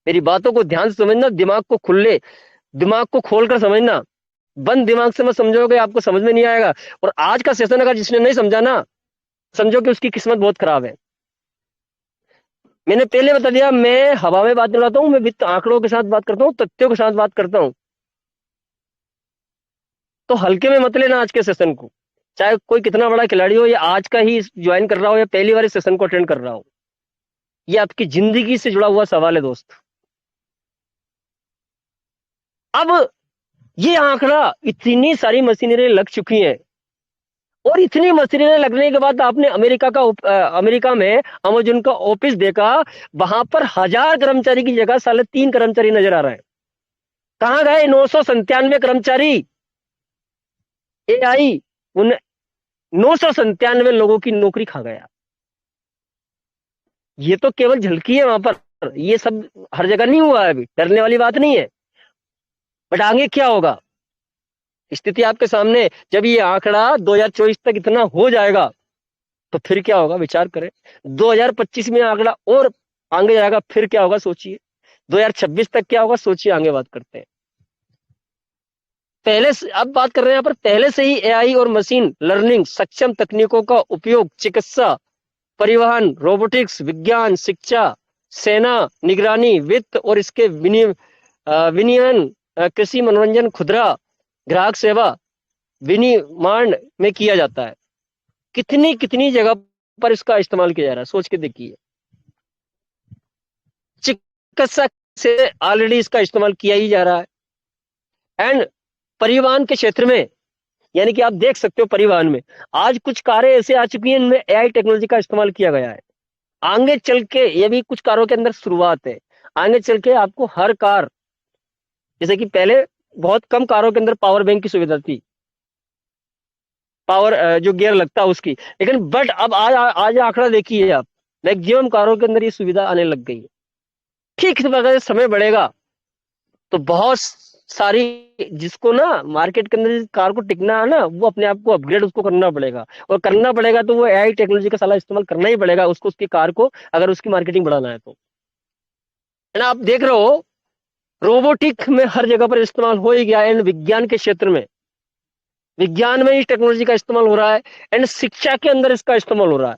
A: मेरी बातों को ध्यान से समझना, दिमाग को खोलकर समझना। बंद दिमाग से मत समझोगे, आपको समझ में नहीं आएगा। और आज का सेशन अगर जिसने नहीं समझा ना, समझो कि उसकी किस्मत बहुत खराब है। मैंने पहले बता दिया, मैं हवा में बात करता हूं, मैं वित्त आंकड़ों के साथ बात करता हूं, तथ्यों के साथ बात करता हूं। तो हल्के में मत लेना आज के सेशन को, चाहे कोई कितना बड़ा खिलाड़ी हो, या आज का ही ज्वाइन कर रहा हो, या पहली बार इस सेशन को अटेंड कर रहा हो। ये आपकी जिंदगी से जुड़ा हुआ सवाल है दोस्त। अब ये आंकड़ा, इतनी सारी मशीनरी लग चुकी हैं, और इतनी मशीनरी लगने के बाद आपने अमेरिका में अमेज़न का ऑफिस देखा, वहां पर 1000 कर्मचारी की जगह 3.5 कर्मचारी नजर आ रहे हैं। कहां गए 997 कर्मचारी? एआई उन 997 लोगों की नौकरी खा गया। ये तो केवल झलकी है वहां पर, ये सब हर जगह नहीं हुआ है, अभी डरने वाली बात नहीं है। बट आगे क्या होगा? स्थिति आपके सामने। जब ये आंकड़ा 2024 तक इतना हो जाएगा तो फिर क्या होगा? विचार करें। 2025 में आंकड़ा और आगे जाएगा, फिर क्या होगा सोचिए। 2026 तक क्या होगा सोचिए, आगे बात करते हैं। अब बात कर रहे हैं यहाँ पर, पहले से ही एआई और मशीन लर्निंग सक्षम तकनीकों का उपयोग चिकित्सा, परिवहन, रोबोटिक्स, विज्ञान, शिक्षा, सेना, निगरानी, वित्त और इसके विनियमन, कृषि, मनोरंजन, खुदरा, ग्राहक सेवा, विनिर्माण में किया जाता है। कितनी कितनी जगह पर इसका इस्तेमाल किया जा रहा है, सोच के देखिए। चिकित्सा से ऑलरेडी इसका इस्तेमाल किया ही जा रहा है। एंड परिवहन के क्षेत्र में, यानी कि आप देख सकते हो परिवहन में आज कुछ कारें ऐसे आ चुकी हैं इनमें एआई टेक्नोलॉजी का इस्तेमाल किया गया है। आगे चल के ये भी कुछ कारों के अंदर शुरुआत है, आगे चल के आपको हर कार, जैसे कि पहले बहुत कम कारों के अंदर पावर बैंक की सुविधा थी, पावर जो गियर लगता है उसकी, लेकिन बट अब आज आंकड़ा देखिए आप, मैक्सिमम कारों के अंदर ये सुविधा आने लग गई है। ठीक अगर समय बढ़ेगा तो बहुत सारी, जिसको ना मार्केट के अंदर कार को टिकना है ना, वो अपने आप को अपग्रेड उसको करना पड़ेगा, और करना पड़ेगा तो वो एआई टेक्नोलॉजी का साला इस्तेमाल करना ही पड़ेगा उसको, उसकी कार को, अगर उसकी मार्केटिंग बढ़ाना है तो। है ना? आप देख रहे हो रोबोटिक में हर जगह पर इस्तेमाल हो ही गया। एंड विज्ञान के क्षेत्र में, विज्ञान में इस टेक्नोलॉजी का इस्तेमाल हो रहा है। एंड शिक्षा के अंदर इसका इस्तेमाल हो रहा है,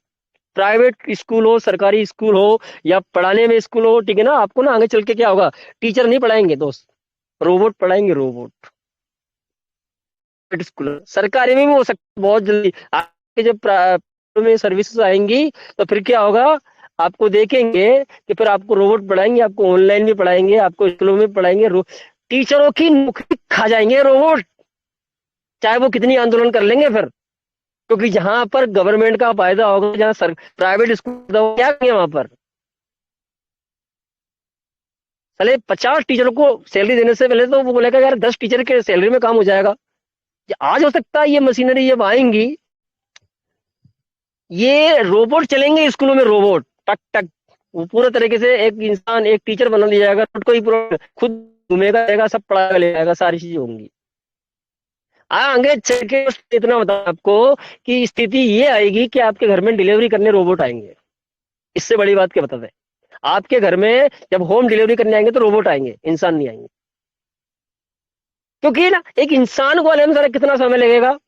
A: प्राइवेट स्कूल हो, सरकारी स्कूल हो, या पढ़ाने में स्कूल हो। ठीक है ना? आपको ना आगे चल के क्या होगा, टीचर नहीं पढ़ाएंगे दोस्त, रोबोट पढ़ाएंगे, रोबोट। स्कूल सरकारी में भी हो सकता है बहुत जल्दी। आपके जब में सर्विसेज आएंगी तो फिर क्या होगा, आपको देखेंगे कि फिर आपको रोबोट पढ़ाएंगे, आपको ऑनलाइन भी पढ़ाएंगे, आपको स्कूलों में पढ़ाएंगे। टीचरों की नौकरी खा जाएंगे रोबोट, चाहे वो कितनी आंदोलन कर लेंगे फिर, क्योंकि जहां पर गवर्नमेंट का फायदा होगा, जहां प्राइवेट स्कूल होगा, क्या करेंगे वहां पर? चले 50 टीचरों को सैलरी देने से पहले तो वो बोलेगा यार 10 टीचर के सैलरी में काम हो जाएगा। आज हो सकता है ये मशीनरी जब आएंगी, ये रोबोट चलेंगे स्कूलों में, रोबोट टक टक, वो पूरे तरीके से एक इंसान एक टीचर बना दिया जाएगा, कोई पूरा खुद घूमेगा जाएगा, सब पढ़ा ले जाएगा, सारी चीजें होंगी। आगे चल के इतना बता आपको कि स्थिति ये आएगी कि आपके घर में डिलीवरी करने रोबोट आएंगे। इससे बड़ी बात क्या बता दें, आपके घर में जब होम डिलीवरी करने आएंगे तो रोबोट आएंगे, इंसान नहीं आएंगे। क्योंकि ना एक इंसान को आने में कितना समय लगेगा,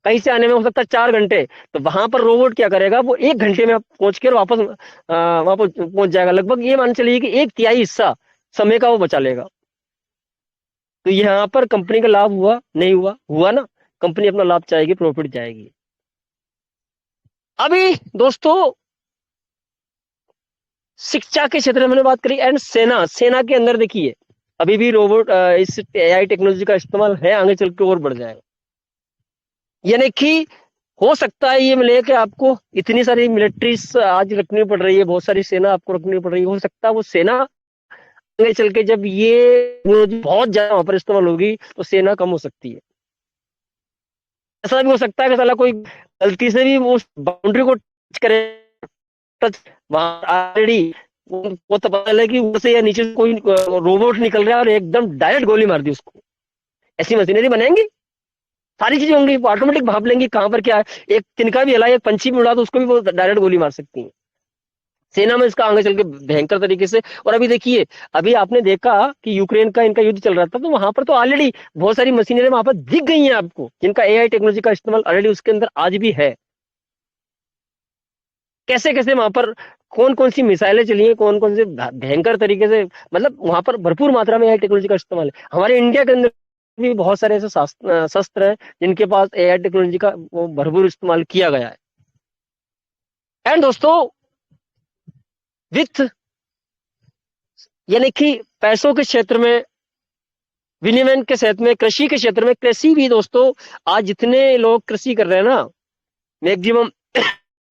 A: कहीं से आने में हो सकता है 4 घंटे, तो वहां पर रोबोट क्या करेगा, वो 1 घंटे में पहुंच के वापस वापस पहुंच जाएगा। लगभग ये मान चलिए कि 1/3 हिस्सा समय का वो बचा लेगा। तो यहाँ पर कंपनी का लाभ हुआ नहीं हुआ? हुआ ना, कंपनी अपना लाभ चाहेगी, प्रॉफिट जाएगी। अभी दोस्तों शिक्षा के क्षेत्र में हमने बात करी, एंड सेना के अंदर देखिए अभी भी रोबोट, इस एआई टेक्नोलॉजी का इस्तेमाल है, आगे चल के और बढ़ जाएगा। यानी कि हो सकता है ये मिले कि आपको इतनी सारी मिलिट्रीज आज रखनी पड़ रही है, बहुत सारी सेना आपको रखनी पड़ रही है, हो सकता है वो सेना आगे चल के जब ये बहुत ज्यादा वहां पर इस्तेमाल होगी तो सेना कम हो सकती है। ऐसा भी हो सकता है कि साला कोई गलती से भी उस बाउंड्री को टच करे, ऑलरेडी वो तो पता लगे कि ऊपर से या नीचे से कोई रोबोट निकल रहा है और एकदम डायरेक्ट गोली मार दी उसको। ऐसी मशीनरी बनेंगी, सारी चीजें होंगी, ऑटोमेटिक भाप लेंगी कहां पर क्या है। एक तिनका भी हिला, एक पंछी भी उड़ा तो उसको भी वो डायरेक्ट गोली मार सकती है। सेना में इसका आगे चल के भयंकर तरीके से। और अभी देखिए, अभी आपने देखा कि यूक्रेन का इनका युद्ध चल रहा था, तो वहां पर तो ऑलरेडी बहुत सारी मशीनरी वहां पर दिख गई हैं आपको, जिनका एआई टेक्नोलॉजी का इस्तेमाल ऑलरेडी उसके अंदर आज भी है। कैसे कैसे वहां पर कौन कौन सी मिसाइलें चली हैं, कौन कौन से भयंकर तरीके से, मतलब वहां पर भरपूर मात्रा में एआई टेक्नोलॉजी का इस्तेमाल है। हमारे इंडिया के अंदर भी बहुत सारे ऐसे शस्त्र हैं जिनके पास एआई टेक्नोलॉजी का वो भरपूर इस्तेमाल किया गया है। एंड दोस्तों वित्त यानी कि पैसों के क्षेत्र में, विनिमय के क्षेत्र में, कृषि के क्षेत्र में, कृषि भी दोस्तों आज जितने लोग कृषि कर रहे हैं ना, मैक्सिमम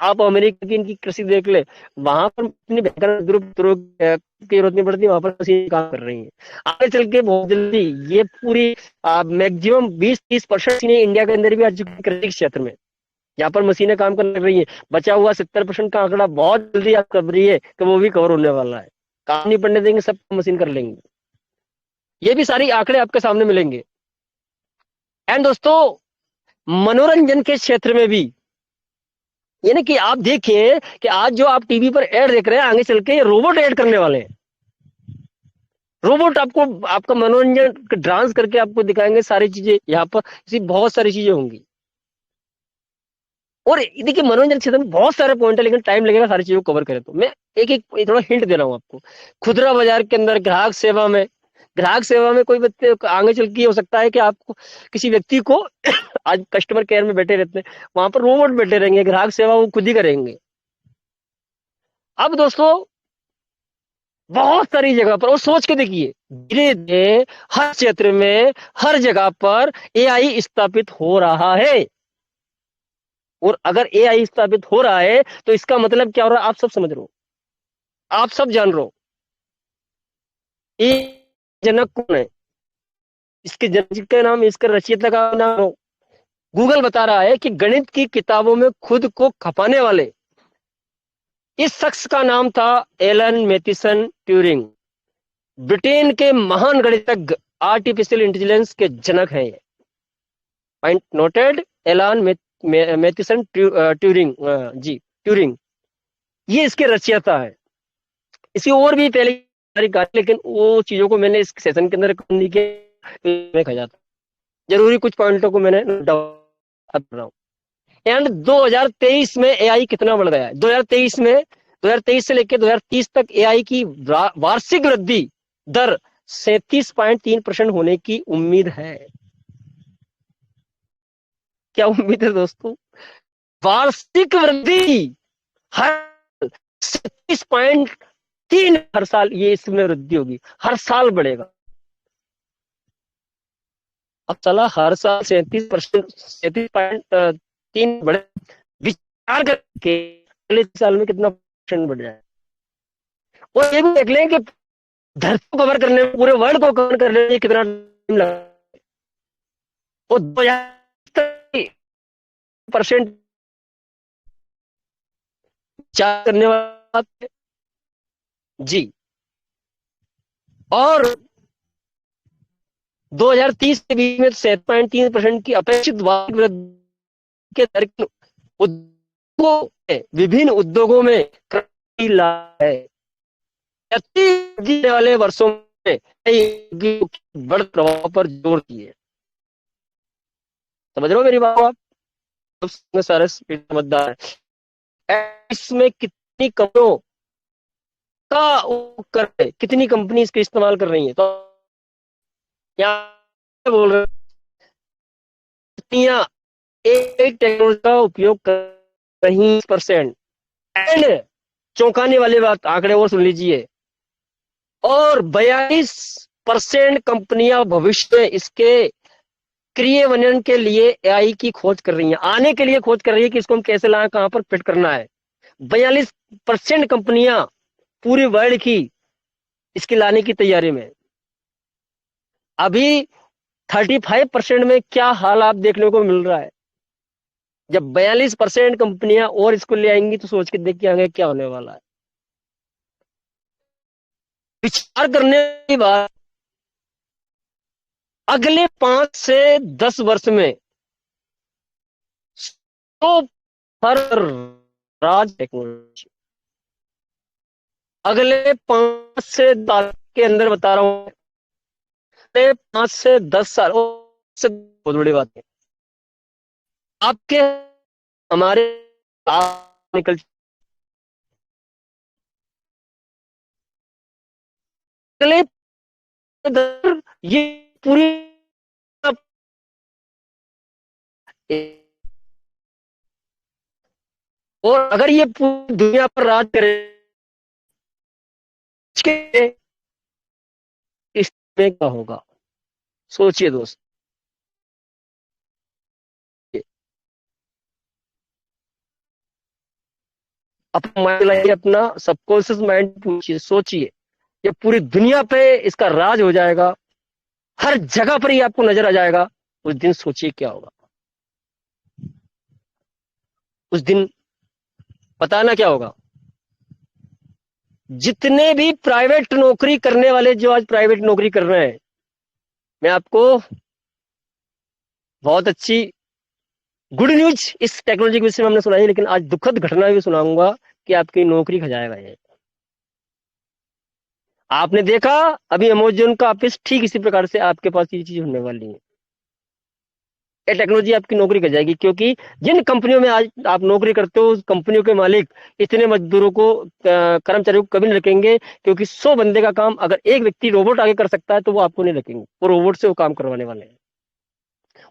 A: आप अमेरिका की इनकी कृषि देख ले, वहां पर इतनी भयंकर की जरूरत नहीं पड़ती, वहां पर मशीन काम कर रही है। आगे चल के बहुत जल्दी ये पूरी मैक्सिमम 20-30% इंडिया के अंदर भी आ चुकी है कृषि क्षेत्र में, यहाँ पर मशीनें काम कर रही है। बचा हुआ 70% का आंकड़ा बहुत जल्दी आप कर रही है कि वो भी कवर होने वाला है। काम नहीं पड़ने देंगे, सब मशीन कर लेंगे। ये भी सारी आंकड़े आपके सामने मिलेंगे। एंड दोस्तों मनोरंजन के क्षेत्र में भी, यानी कि आप देखिए कि आज जो आप टीवी पर ऐड देख रहे हैं, आगे चल के ये रोबोट ऐड करने वाले हैं। रोबोट आपको आपका मनोरंजन डांस करके आपको दिखाएंगे, सारी चीजें यहाँ पर ऐसी बहुत सारी चीजें होंगी। और देखिए मनोरंजन क्षेत्र में बहुत सारे पॉइंट है, लेकिन टाइम लगेगा सारी चीजों को कवर करें तो। मैं एक एक थोड़ा हिंट दे रहा हूँ आपको। खुदरा बाजार के अंदर ग्राहक सेवा में कोई व्यक्ति आगे चल के हो सकता है कि आपको किसी व्यक्ति को आज कस्टमर केयर में बैठे रहते हैं, वहां पर रोबोट बैठे रहेंगे, ग्राहक सेवा वो खुद ही करेंगे। अब दोस्तों बहुत सारी जगह पर, और सोच के देखिए धीरे धीरे हर क्षेत्र में हर जगह पर एआई स्थापित हो रहा है। और अगर एआई स्थापित हो रहा है तो इसका मतलब क्या हो रहा है, आप सब समझ रहे हो, आप सब जान रहे हो। ये जनक कौन है, इसके जनक का नाम, इसका रचयिता का नाम गूगल बता रहा है कि गणित की किताबों में खुद को खपाने वाले इस शख्स का नाम था एलन मैथिसन ट्यूरिंग। ब्रिटेन के महान गणितज्ञ, आर्टिफिशियल इंटेलिजेंस के जनक हैं ये। पॉइंट नोटेड, एलन मैथिसन ट्यूरिंग, जी ट्यूरिंग, ये इसके रचयिता है। इसकी और भी पहले लेकिन वो चीजों को मैंने इस सेशन के अंदर नहीं किया, खा जाता, जरूरी कुछ पॉइंटों को मैंने कर रहा हूँ। एंड 2023 में एआई कितना बढ़ गया है, 2023 से लेकर 2030 तक एआई की वार्षिक वृद्धि दर 37.3% होने की उम्मीद है। क्या उम्मीद है दोस्तों? वार्षिक वृद्धि हर 37.3 हर साल, ये इसमें वृद्धि होगी, हर साल बढ़ेगा। अब चला हर साल 37%, 3 बड़े विचार करके अगले साल में कितना परसेंट बढ़ जाए। और ये भी देख लें कि धरती को कवर करने में, पूरे वर्ल्ड को कवर करने में कितना टाइम लगा। और 20% विचार करने वाला जी। और 2030 के बीच में 7.3% की अपेक्षित वार्षिक वृद्धि के दर विभिन्न उद्योगों में क्रांति लाई है। जीने वाले वर्षों में बड़े प्रभाव पर जोर दिए। समझ रहे हो मेरी बात आप? सारे समझदार है। इसमें कितनी कंपनियों का उपकरण, कितनी कंपनी इसके इस्तेमाल कर रही है। तो क्या बोल रहे हैं, एक टेक्नोलॉजी का उपयोग कर रही %। एंड चौंकाने वाली बात, आंकड़े और सुन लीजिए, और 42% कंपनियां भविष्य में इसके क्रियान्वयन के लिए एआई की खोज कर रही हैं, आने के लिए खोज कर रही है कि इसको हम कैसे लाएं, कहां पर फिट करना है। 42% कंपनियां पूरी वर्ल्ड की इसके लाने की तैयारी में। अभी 35% में क्या हाल आप देखने को मिल रहा है। जब 42% कंपनियां और इसको ले आएंगी तो सोच के देखिए आगे क्या होने वाला है। विचार करने की बात, अगले 5 से 10 वर्ष में तो हर राज टेक्नोलॉजी, अगले 5 से 10 के अंदर बता रहा हूं, 5 से 10 साल से बहुत बड़ी बात है। आपके हमारे निकल ये पूरी, और अगर ये पूरी दुनिया पर राज करे इसमें क्या होगा, सोचिए दोस्त। अपना माइंड लाइए, अपना सबकॉन्शियस माइंड पूछिए, सोचिए, ये पूरी दुनिया पे इसका राज हो जाएगा, हर जगह पर ही आपको नजर आ जाएगा। उस दिन सोचिए क्या होगा। उस दिन पता ना क्या होगा। जितने भी प्राइवेट नौकरी करने वाले, जो आज प्राइवेट नौकरी कर रहे हैं, मैं आपको बहुत अच्छी गुड न्यूज इस टेक्नोलॉजी के विषय में हमने सुनाई, लेकिन आज दुखद घटना भी सुनाऊंगा कि आपकी नौकरी खजाएगा ये। आपने देखा अभी अमेज़न का ऑफिस, ठीक इसी प्रकार से आपके पास ये चीज होने वाली है। ये टेक्नोलॉजी आपकी नौकरी कर जाएगी, क्योंकि जिन कंपनियों में आज आप नौकरी करते हो, उस कंपनियों के मालिक इतने मजदूरों को, कर्मचारियों को कभी नहीं रखेंगे, क्योंकि 100 बंदे का काम अगर एक व्यक्ति रोबोट आगे कर सकता है तो वो आपको नहीं रखेंगे, वो रोबोट से वो काम करवाने वाले हैं।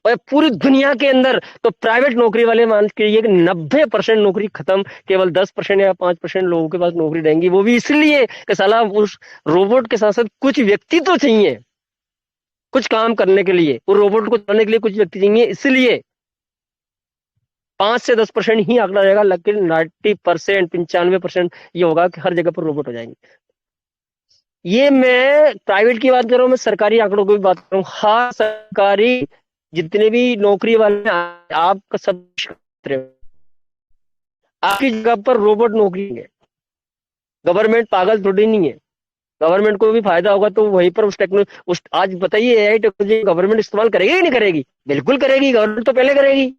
A: और पूरी दुनिया के अंदर तो प्राइवेट नौकरी वाले मान के लिए 90% नौकरी खत्म, केवल 10% या 5% लोगों के पास नौकरी रहेंगी। वो भी इसलिए कि साला उस रोबोट के साथ साथ कुछ व्यक्ति तो चाहिए कुछ काम करने के लिए, वो रोबोट को चलाने के लिए कुछ व्यक्ति चाहिए, इसलिए 5 से 10% ही आंकड़ा रहेगा, लेकिन 90%, 95% ये होगा कि हर जगह पर रोबोट हो जाएंगे। ये मैं प्राइवेट की बात कर रहा हूँ, मैं सरकारी आंकड़ों की बात कर रहा हूँ। हाँ, सरकारी जितने भी नौकरी वाले, आपका सब आपकी जगह पर रोबोट नौकरी है। गवर्नमेंट पागल थोड़ी नहीं है, गवर्नमेंट को भी फायदा होगा तो वहीं पर उस टेक्नोलॉजी, उस आज बताइए एआई टेक्नोलॉजी गवर्नमेंट इस्तेमाल करेगी या नहीं करेगी? बिल्कुल करेगी, गवर्नमेंट तो पहले करेगी,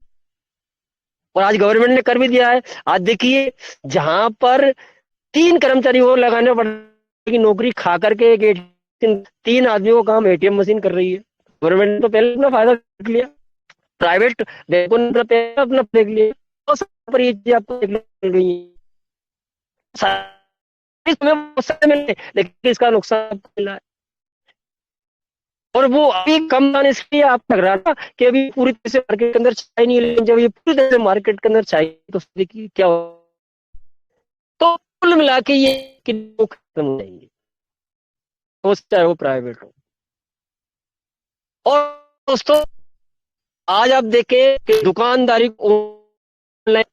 A: और आज गवर्नमेंट ने कर भी दिया है। आज देखिए, जहां पर 3 कर्मचारी और लगाने पड़ेगी नौकरी खा करके, 3 आदमियों का काम एटीएम मशीन कर रही है। गवर्नमेंट ने तो पहले अपना फायदा देख लिया, प्राइवेट बैंकों ने अपना देख लिया, तो सब पर ये चीज आपको देखने मिल गई है। लेकिन इसका नुकसान मिला है, और वो अभी कम दान इसलिए आप लग रहा था कि अभी पूरी तरह से मार्केट के अंदर छाई नहीं, लेकिन जब ये पूरी तरह से मार्केट के अंदर छाई तो देखिए क्या हो, तो कुल मिला के ये खत्म हो जाएंगे, तो चाहे वो प्राइवेट हो। और दोस्तों, आज आप देखें कि दुकानदारी को ऑनलाइन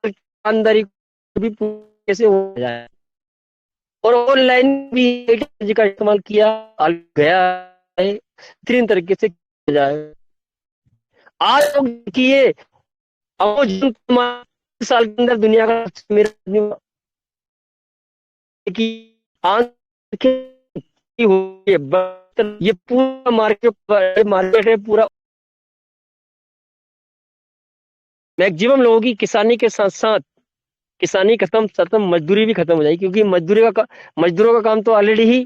A: दुकानदारी भी कैसे हो जाए, और ऑनलाइन भी टेक्नोलॉजी का इस्तेमाल किया गया है, तीन तरीके से किया जाए। आज लोग देखिए, अमेज़न 5 साल के अंदर दुनिया का मेरा की आंख हुई है, ये पूरा मार्केट है पूरा। मैक्सिमम लोगों की किसानी के साथ साथ किसानी खत्म, मजदूरी भी खत्म हो जाएगी, क्योंकि मजदूरों का काम तो ऑलरेडी ही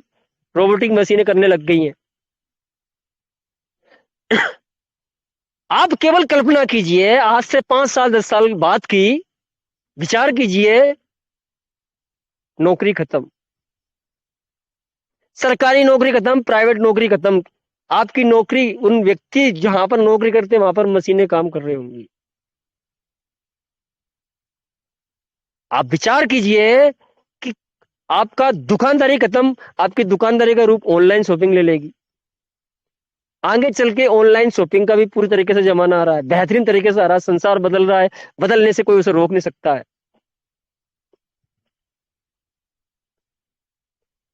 A: रोबोटिक मशीनें करने लग गई हैं। आप केवल कल्पना कीजिए, आज से 5 साल 10 साल बाद की विचार कीजिए, नौकरी खत्म, सरकारी नौकरी खत्म, प्राइवेट नौकरी खत्म। आपकी नौकरी, उन व्यक्ति जहां पर नौकरी करते हैं वहां पर मशीनें काम कर रही होंगी। आप विचार कीजिए कि आपका दुकानदारी खत्म, आपकी दुकानदारी का रूप ऑनलाइन शॉपिंग ले लेगी। आगे चल के ऑनलाइन शॉपिंग का भी पूरी तरीके से जमाना आ रहा है, बेहतरीन तरीके से आ रहा है, संसार बदल रहा है, बदलने से कोई उसे रोक नहीं सकता है।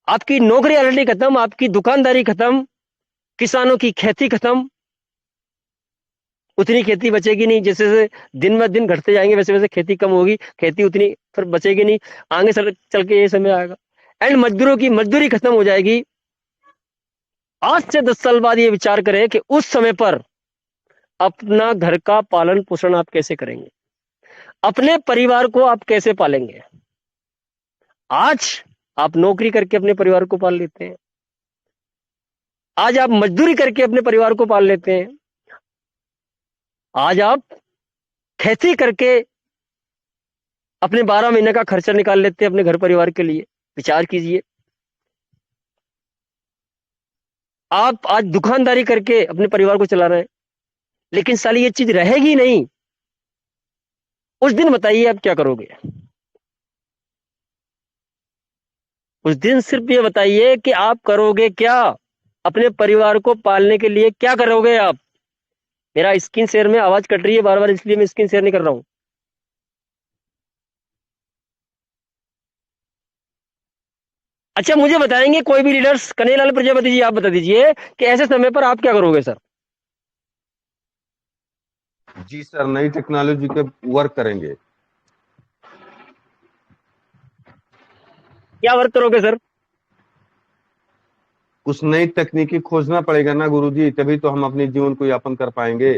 A: आपकी नौकरी ऑलरेडी खत्म, आपकी दुकानदारी खत्म, किसानों की खेती खत्म, उतनी खेती बचेगी नहीं, जैसे जैसे दिन ब दिन घटते जाएंगे वैसे वैसे खेती कम होगी, खेती उतनी फिर बचेगी नहीं। आगे चल के ये समय आएगा, एंड मजदूरों की मजदूरी खत्म हो जाएगी। आज से 10 साल बाद ये विचार करें कि उस समय पर अपना घर का पालन पोषण आप कैसे करेंगे, अपने परिवार को आप कैसे पालेंगे। आज आप नौकरी करके अपने परिवार को पाल लेते हैं, आज आप मजदूरी करके अपने परिवार को पाल लेते हैं, आज आप खेती करके अपने 12 महीने का खर्चा निकाल लेते हैं अपने घर परिवार के लिए। विचार कीजिए, आप आज दुकानदारी करके अपने परिवार को चला रहे हैं, लेकिन साली ये चीज रहेगी नहीं। उस दिन बताइए आप क्या करोगे। उस दिन सिर्फ ये बताइए कि आप करोगे क्या, अपने परिवार को पालने के लिए क्या करोगे आप। मेरा स्क्रीन शेयर में आवाज कट रही है बार बार, इसलिए मैं स्क्रीन शेयर नहीं कर रहा हूं। अच्छा, मुझे बताएंगे कोई भी लीडर्स, कन्हैयालाल प्रजापति जी आप बता दीजिए कि ऐसे समय पर आप क्या करोगे सर।
C: जी सर, नई टेक्नोलॉजी पे वर्क करेंगे।
A: क्या वर्क करोगे सर।
C: कुछ नई तकनीकी खोजना पड़ेगा ना गुरुजी, तभी तो हम अपने जीवन को यापन कर पाएंगे।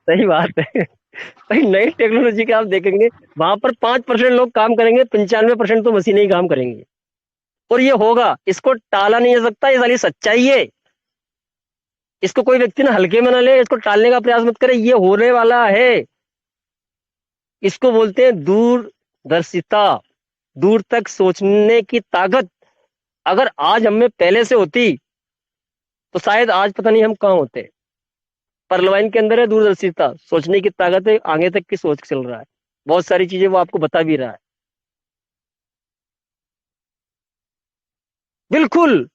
A: सही बात है भाई, नई टेक्नोलॉजी के आप देखेंगे वहां पर 5% लोग काम करेंगे, 95% तो मशीनें ही काम करेंगी, और ये होगा, इसको टाला नहीं जा सकता। ये सारी सच्चाई है, इसको कोई व्यक्ति ना हल्के में ना ले, इसको टालने का प्रयास मत करे, ये होने वाला है। इसको बोलते हैं दूरदर्शिता, दूर तक सोचने की ताकत। अगर आज हमें पहले से होती तो शायद आज पता नहीं हम कहां होते। परलवाइन के अंदर है दूरदर्शिता, सोचने की ताकत है, आगे तक की सोच चल रहा है, बहुत सारी चीजें वो आपको बता भी रहा है। बिल्कुल,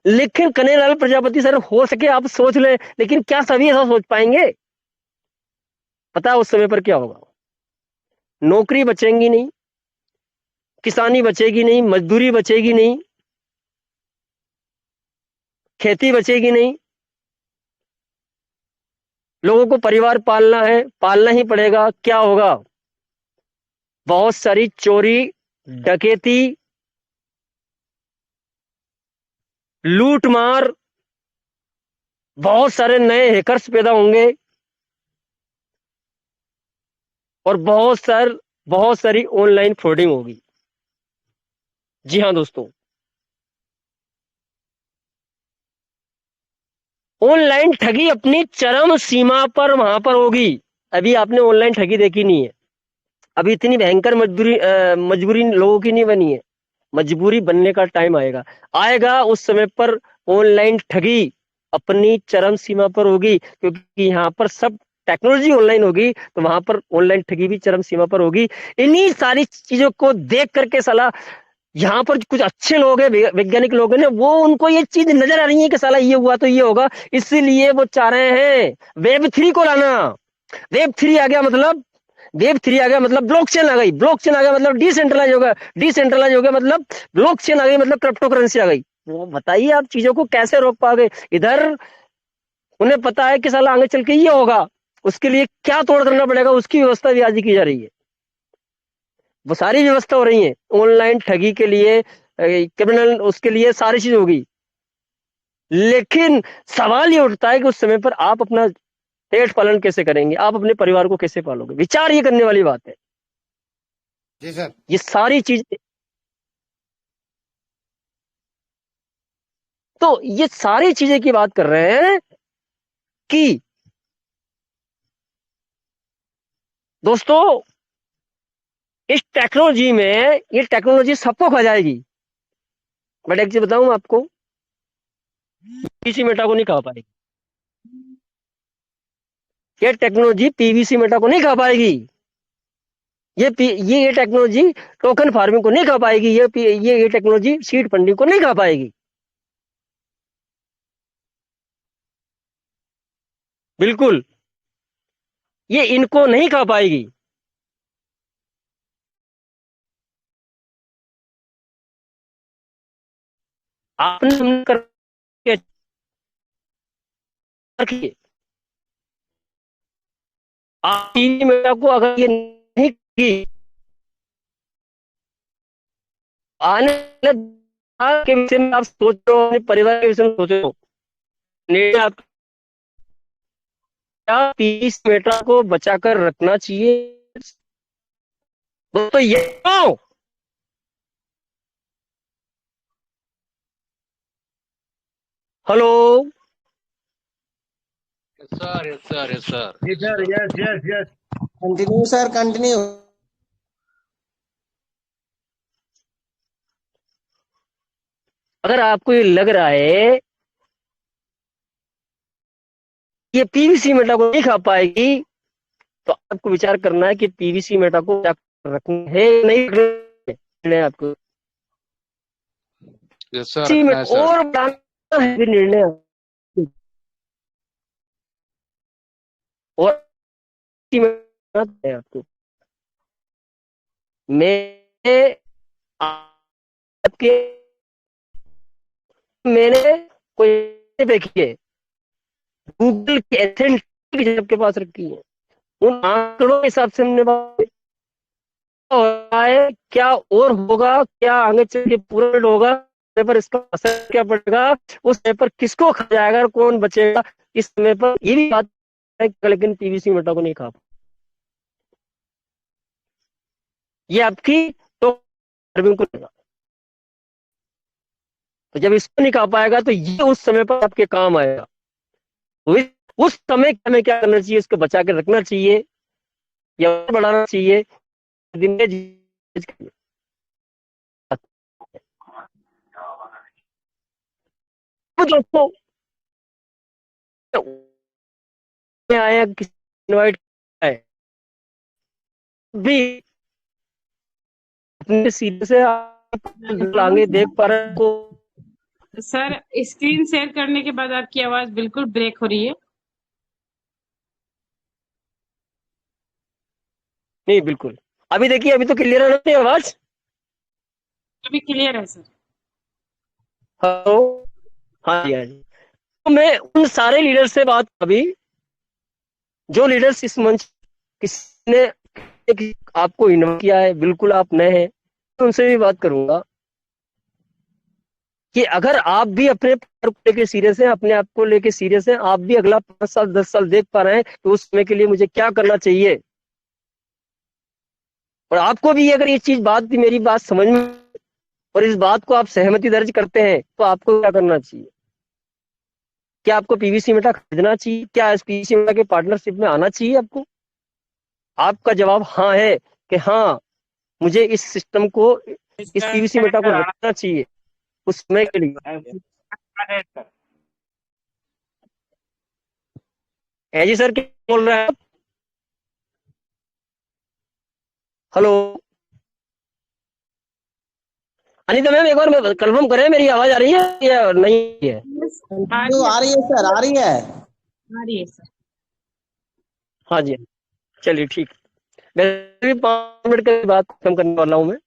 A: लेकिन कन्हैयालाल प्रजापति सर, हो सके आप सोच लें, लेकिन क्या सभी ऐसा सोच पाएंगे। पता है उस समय पर क्या होगा। नौकरी बचेंगी नहीं, किसानी बचेगी नहीं, मजदूरी बचेगी नहीं, खेती बचेगी नहीं। लोगों को परिवार पालना है, पालना ही पड़ेगा। क्या होगा, बहुत सारी चोरी डकैती, लूट मार, बहुत सारे नए हैकर्स पैदा होंगे, और बहुत सारी ऑनलाइन फ्रॉडिंग होगी। जी हाँ दोस्तों, ऑनलाइन ठगी अपनी चरम सीमा पर वहां पर होगी। अभी आपने ऑनलाइन ठगी देखी नहीं है, अभी इतनी भयंकर मजबूरी लोगों की नहीं बनी है। मजबूरी बनने का टाइम आएगा, उस समय पर ऑनलाइन ठगी अपनी चरम सीमा पर होगी, क्योंकि यहाँ पर सब टेक्नोलॉजी ऑनलाइन होगी, तो वहां पर ऑनलाइन ठगी भी चरम सीमा पर होगी। इन्हीं सारी चीजों को देख करके साला यहाँ पर कुछ अच्छे लोग हैं, वैज्ञानिक लोग हैं, वो उनको ये चीज नजर आ रही है कि साला ये हुआ तो ये होगा, इसलिए वो चाह रहे हैं Web3 को लाना। वेब 3 आ गया मतलब, वेब 3 आ गया मतलब ब्लॉकचेन आ गई, ब्लॉकचेन आ गया मतलब डिसेंट्रलाइज होगा, डिसेंट्रलाइज हो गया मतलब ब्लॉकचेन आ गई मतलब क्रिप्टो करेंसी आ गई। वो बताइए आप चीजों को कैसे रोक पाओगे? इधर उन्हें पता है कि साला आगे चल के ये होगा, उसके लिए क्या तोड़ करना पड़ेगा, उसकी व्यवस्था भी आज की जा रही है। वो सारी व्यवस्था हो रही है ऑनलाइन ठगी के लिए, क्रिमिनल उसके लिए सारी चीज होगी। लेकिन सवाल ये उठता है कि उस समय पर आप अपना पेट पालन कैसे करेंगे, आप अपने परिवार को कैसे पालोगे? विचार ये करने वाली बात है।
E: जी सर।
A: ये सारी चीज, तो ये सारी चीजें की बात कर रहे हैं कि दोस्तों इस टेक्नोलॉजी में, ये टेक्नोलॉजी सबको खा जाएगी। बट एक चीज बताऊं आपको, पीवीसी मेटा को नहीं खा पाएगी। ये टेक्नोलॉजी पीवीसी मेटा को नहीं खा पाएगी। ये टेक्नोलॉजी टोकन फार्मिंग को नहीं खा पाएगी। ये टेक्नोलॉजी सीड फंडिंग को नहीं खा पाएगी। बिल्कुल ये इनको नहीं खा पाएगी। आपने हमने कर रखिए, आप पीवीसी मेटा को अगर ये नहीं की, आने वाले के विषय में आप सोच रहे हो, अपने परिवार के विषय में सोच रहे हो, निर्णय आप क्या पीवीसी मेटा को बचाकर रखना चाहिए? दोस्तों ये hello
E: sir yes sir yes sir
D: जी sir, yes yes yes.
B: Continue sir, continue.
A: अगर आपको ये लग रहा है ये पीवीसी मेटा को नहीं खा पाएगी, तो आपको विचार करना है कि पीवीसी मेटा को रखना है नहीं रखना है। आपको
E: यस सर रखना है सर।
A: और बढ़ाना है फिर निर्णय, और है आपको। मैं आपके मैंने कोई देखी है गूगल की एथेंटिक आपके पास रखी है, उन आंकड़ों के हिसाब से हमने बात हो रहा है क्या और होगा, क्या आगे चल के पूरा होगा, पर इसका असर क्या पड़ेगा, उस समय पर किसको खा जाएगा और कौन बचेगा इस समय पर, ये भी बात है। लेकिन पीवीसी मेटा को नहीं खा, ये आपकी तो को लेगा। तो जब इसको नहीं खा पाएगा तो ये उस समय पर आपके काम आएगा। तो उस समय हमें क्या करना चाहिए? इसको बचा के रखना चाहिए या बढ़ाना चाहिए? दिन में दोस्तों आया इनवाइट है भी अपने सीधे से आगे देख पा रहे को।
F: सर स्क्रीन शेयर करने के बाद आपकी आवाज बिल्कुल ब्रेक हो रही है।
A: नहीं बिल्कुल, अभी देखिए, अभी तो क्लियर है ना आवाज?
F: अभी क्लियर है सर।
A: हेलो, हाँ जी हाँ जी। तो मैं उन सारे लीडर से बात, अभी जो लीडर्स इस मंच किसने आपको इन्वाइट किया है, बिल्कुल आप नए हैं, तो उनसे भी बात करूंगा कि अगर आप भी अपने को लेके सीरियस हैं, अपने आप को लेके सीरियस हैं, आप भी अगला 5 साल 10 साल देख पा रहे हैं, तो उस समय के लिए मुझे क्या करना चाहिए? और आपको भी अगर ये चीज बात मेरी बात समझ में और इस बात को आप सहमति दर्ज करते हैं, तो आपको क्या करना चाहिए? क्या आपको पीवीसी मेटा खरीदना चाहिए? क्या इस पीवीसी मेटा के पार्टनरशिप में आना चाहिए आपको? आपका जवाब हाँ है कि हाँ, मुझे इस सिस्टम को, इस पीवीसी मेटा को रखना चाहिए उस समय के लिए। है जी सर, क्या बोल रहे हैं आप? हेलो अनिता मैम, एक बार कंफर्म करें मेरी आवाज आ रही है या नहीं है?
B: आ रही है सर, आ रही है।
F: आ रही है सर।
A: हाँ जी, चलिए ठीक। वैसे भी 5 मिनट के बाद खत्म करने वाला हूं मैं।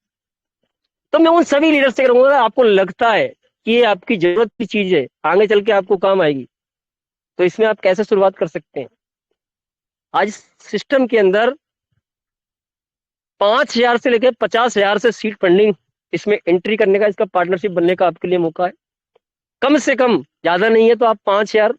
A: तो मैं उन सभी लीडर से कहूंगा, आपको लगता है कि ये आपकी जरूरत की चीज है, आगे चल के आपको काम आएगी, तो इसमें आप कैसे शुरुआत कर सकते हैं। आज सिस्टम के अंदर 5,000 से लेकर 50,000 से सीट फंडिंग, इसमें एंट्री करने का, इसका पार्टनरशिप बनने का आपके लिए मौका है। कम से कम, ज्यादा नहीं है तो आप 5,000,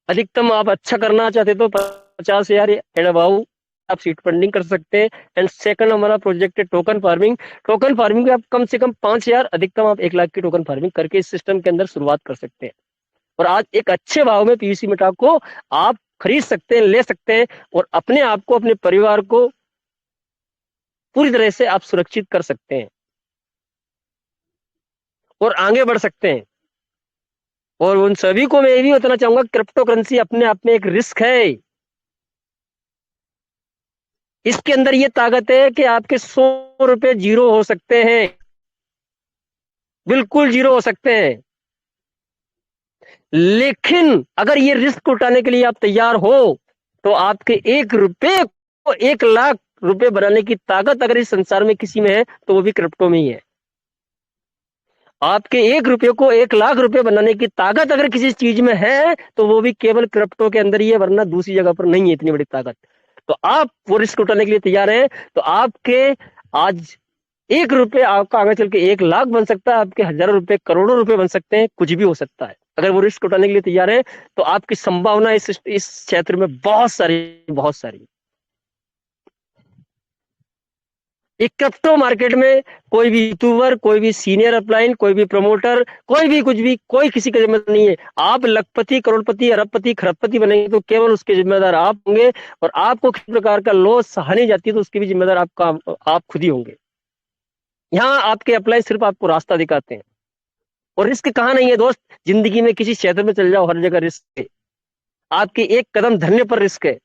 A: अधिकतम आप अच्छा करना चाहते तो 50,000 एंड अबाउ आप सीट फंडिंग कर सकते हैं। एंड सेकंड हमारा प्रोजेक्ट है टोकन फार्मिंग। टोकन फार्मिंग में आप कम से कम 5,000, अधिकतम आप 1 लाख की टोकन फार्मिंग करके इस सिस्टम के अंदर शुरुआत कर सकते हैं। और आज एक अच्छे भाव में पीवीसी मेटा को आप खरीद सकते हैं, ले सकते हैं, और अपने आप को, अपने परिवार को पूरी तरह से आप सुरक्षित कर सकते हैं और आगे बढ़ सकते हैं। और उन सभी को मैं ये भी बताना चाहूंगा, क्रिप्टो करेंसी अपने आप में एक रिस्क है। इसके अंदर ये ताकत है कि आपके 100 रुपए जीरो हो सकते हैं, बिल्कुल जीरो हो सकते हैं। लेकिन अगर ये रिस्क उठाने के लिए आप तैयार हो, तो आपके 1 रुपए को 1 लाख रुपए बनाने की ताकत अगर इस संसार में किसी में है तो वो भी क्रिप्टो में ही है। आपके 1 रुपए को 1 लाख रुपए बनाने की ताकत अगर किसी चीज में है तो वो भी केवल क्रिप्टो के अंदर ही है, वरना दूसरी जगह पर नहीं है इतनी बड़ी ताकत। तो आप वो रिस्क उठाने के लिए तैयार हैं, तो आपके आज 1 रुपए आपका आगे चल के 1 लाख बन सकता है, आपके हजारों रुपए, करोड़ों रुपए बन सकते हैं, कुछ भी हो सकता है। अगर वो रिस्क उठाने के लिए तैयार है तो आपकी संभावना इस क्षेत्र में बहुत सारी। एक क्रिप्टो मार्केट में कोई भी यूट्यूबर, कोई भी सीनियर अपलाइन, कोई भी प्रमोटर, कोई भी कुछ भी, कोई किसी का जिम्मेदार नहीं है। आप लखपति, करोड़पति, अरबपति, खरबपति बनेंगे तो केवल उसके जिम्मेदार आप होंगे, और आपको किसी प्रकार का लॉस हानि जाती है तो उसके भी जिम्मेदार आप खुद ही होंगे। यहाँ आपके अप्लाई सिर्फ आपको रास्ता दिखाते हैं। और रिस्क कहाँ नहीं है दोस्त, जिंदगी में किसी क्षेत्र में चल जाओ, हर जगह रिस्क है। आपके एक कदम धरने पर रिस्क है।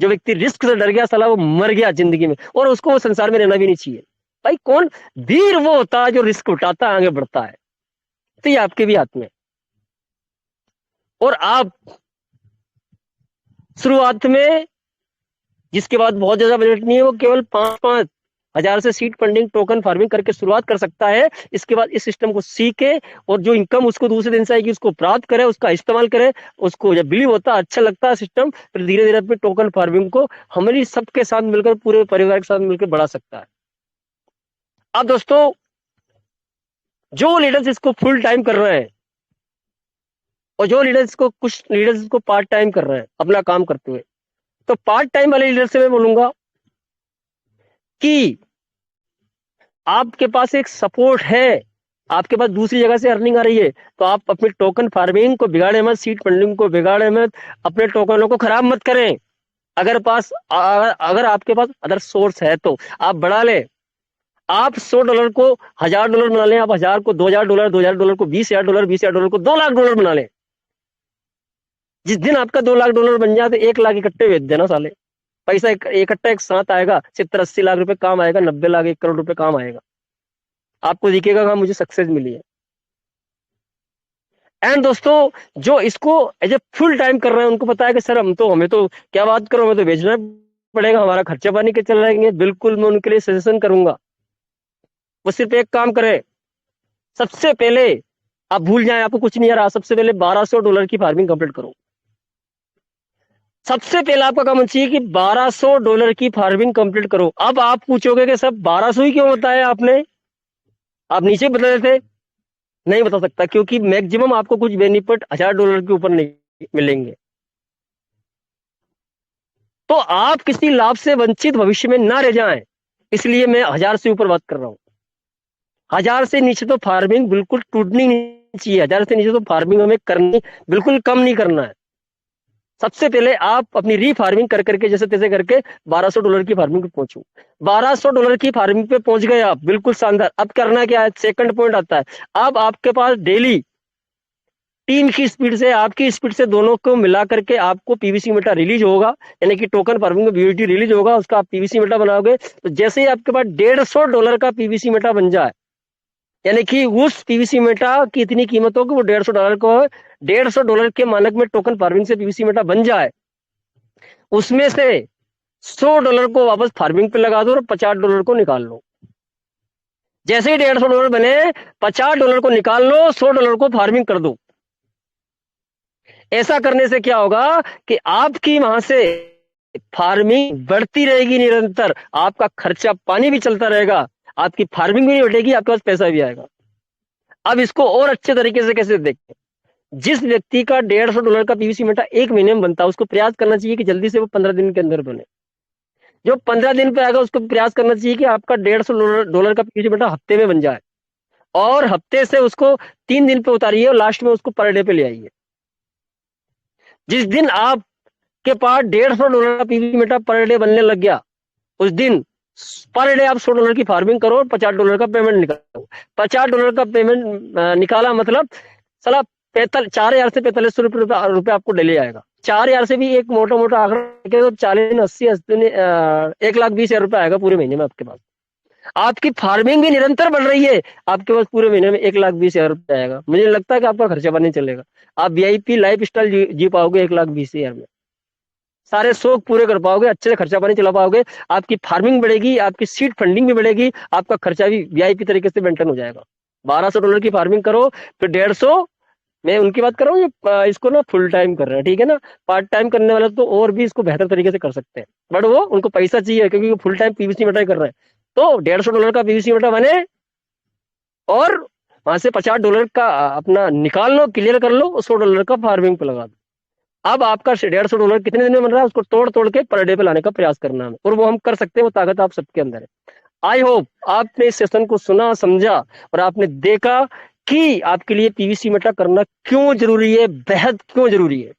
A: जो व्यक्ति रिस्क से डर गया, साला वो मर गया जिंदगी में, और उसको वो संसार में रहना भी नहीं चाहिए। भाई कौन वीर वो होता है जो रिस्क उठाता है, आगे बढ़ता है। तो ये आपके भी हाथ में। और आप शुरुआत में, जिसके बाद बहुत ज्यादा बजट नहीं है, वो केवल 5-5 हजार से सीट फंडिंग, टोकन फार्मिंग करके शुरुआत कर सकता है। इसके बाद इस सिस्टम को सीखे और जो इनकम उसको दूसरे दिन से आएगी उसको प्राप्त करे, उसका इस्तेमाल करे। उसको जब बिलीव होता है, अच्छा लगता है सिस्टम, फिर धीरे धीरे अपने टोकन फार्मिंग को हमारी सबके साथ मिलकर, पूरे परिवार के साथ मिलकर बढ़ा सकता है। अब दोस्तों, जो लीडर्स इसको फुल टाइम कर रहे हैं और जो लीडर्स को, कुछ लीडर्स इसको पार्ट टाइम कर रहे हैं अपना काम करते हुए, तो पार्ट टाइम वाले लीडर से मैं बोलूंगा कि आपके पास एक सपोर्ट है, आपके पास दूसरी जगह से अर्निंग आ रही है, तो आप अपने टोकन फार्मिंग को बिगाड़े मत, सीट फंडिंग को बिगाड़े मत, अपने टोकनों को खराब मत करें। अगर आपके पास अदर सोर्स है तो आप बढ़ा लें। आप $100 को $1,000 बना लें, आप 1,000 को $2,000, $2,000 को $20,000, $20,000 को $2 लाख बना लें। जिस दिन आपका $2 लाख बन जाए तो 1 लाख इकट्ठे भेज देना साले। पैसा इकट्ठा एक साथ आएगा, 70-80 लाख रुपए काम आएगा, 90 लाख 1 करोड़ रुपए काम आएगा। आपको दिखेगा हाँ मुझे सक्सेस मिली है। एंड दोस्तों, जो इसको एज ए फुल टाइम कर रहे हैं, उनको पता है कि सर हमें तो क्या बात करो, हमें तो बेचना पड़ेगा, हमारा खर्चा पानी के चल रहेंगे। बिल्कुल मैं उनके लिए सजेशन करूंगा, वो सिर्फ एक काम करें। सबसे पहले आप भूल जाएं, आपको कुछ नहीं आ रहा, सबसे पहले $1,200 की फार्मिंग कंप्लीट करो। सबसे पहले आपका काम चाहिए कि $1,200 की फार्मिंग कंप्लीट करो। अब आप पूछोगे कि सब 1200 ही क्यों बताया आपने, आप नीचे बता देते। नहीं बता सकता, क्योंकि मैक्सिमम आपको कुछ बेनिफिट $1,000 के ऊपर नहीं मिलेंगे। तो आप किसी लाभ से वंचित भविष्य में ना रह जाएं, इसलिए मैं 1,000 से ऊपर बात कर रहा हूं। 1,000 से नीचे तो फार्मिंग बिल्कुल टूटनी नहीं चाहिए। 1,000 से नीचे तो फार्मिंग हमें करनी, बिल्कुल कम नहीं करना है। सबसे पहले आप अपनी रीफार्मिंग कर करके, जैसे तैसे करके $1,200 की फार्मिंग पे पहुंचो। $1,200 की फार्मिंग पे पहुंच गए आप, बिल्कुल शानदार। अब करना क्या है, सेकंड पॉइंट आता है। अब आपके पास डेली टीम की स्पीड से, आपकी स्पीड से, दोनों को मिला करके आपको पीवीसी मेटा रिलीज होगा, यानी कि टोकन फार्मिंग में बीयूटी रिलीज होगा, उसका आप पीवीसी मेटा बनाओगे। तो जैसे ही आपके पास $150 का पीवीसी मेटा बन जाए, यानी कि उस पीवीसी मेटा की इतनी कीमत हो कि वो $150 को $150 के मानक में टोकन फार्मिंग से पीवीसी मेटा बन जाए, उसमें से $100 को वापस फार्मिंग पे लगा दो और $50 को निकाल लो। जैसे ही $150 बने, $50 को निकाल लो, $100 को फार्मिंग कर दो। ऐसा करने से क्या होगा कि आपकी वहां से फार्मिंग बढ़ती रहेगी निरंतर, आपका खर्चा पानी भी चलता रहेगा, आपकी फार्मिंग भी नहीं बढ़ेगी, आपके पास पैसा भी आएगा। अब इसको और अच्छे तरीके से कैसे देखें, जिस व्यक्ति का $150 का पीवीसी मीटर 1 महीने में बनता है, उसको प्रयास करना चाहिए कि जल्दी से वो 15 दिन के अंदर बने। जो 15 दिन पे आएगा उसको प्रयास करना चाहिए कि आपका $150 का पीवीसी मीटर हफ्ते में बन जाए, और हफ्ते से उसको 3 दिन पे उतारिए और लास्ट में उसको पर डे पे ले आइए। जिस दिन आपके पास $150 का पीवीसी मीटर पर डे बनने लग गया, उस दिन पर डे आप $100 की फार्मिंग करो और $50 का पेमेंट निकालो। $50 का पेमेंट निकाला मतलब साला 4,000 से 4,500 रुपए आपको डेली आएगा। 4,000 से भी एक मोटा मोटा आंकड़ा तो 40 80 1,20,000 रुपए आएगा पूरे महीने में आपके पास। आपकी फार्मिंग भी निरंतर बढ़ रही है, आपके पास पूरे महीने में 1,20,000 रुपए आएगा। मुझे लगता है कि आपका खर्चा पानी चलेगा, आप वीआईपी लाइफ स्टाइल जी पाओगे 1,20,000 में, सारे शौक पूरे कर पाओगे, अच्छे से खर्चा पानी चला पाओगे, आपकी फार्मिंग बढ़ेगी, आपकी सीड फंडिंग भी बढ़ेगी, आपका खर्चा भी वीआईपी तरीके से मेंटेन हो जाएगा। $1,200 की फार्मिंग करो, फिर 150, मैं उनकी बात कर रहा हूँ इसको ना फुल टाइम कर रहे हैं, ठीक है ना। पार्ट टाइम करने वाले तो और भी इसको बेहतर तरीके से कर सकते हैं, बट वो उनको पैसा चाहिए क्योंकि वो फुल टाइम पीवीसी मीटर कर रहे हैं। तो $150 का पीवीसी मीटर बने और वहां से $50 का अपना निकाल लो, क्लियर कर लो, $100 का फार्मिंग पे लगा दो। अब आपका $150 कितने दिन में बन रहा है, उसको तोड़ तोड़ के पर डे पे लाने का प्रयास करना है, और वो हम कर सकते हैं, वो ताकत आप सबके अंदर है। आई होप आपने इस सेशन को सुना, समझा और आपने देखा कि आपके लिए पीवीसी मीटर करना क्यों जरूरी है, बेहद क्यों जरूरी है।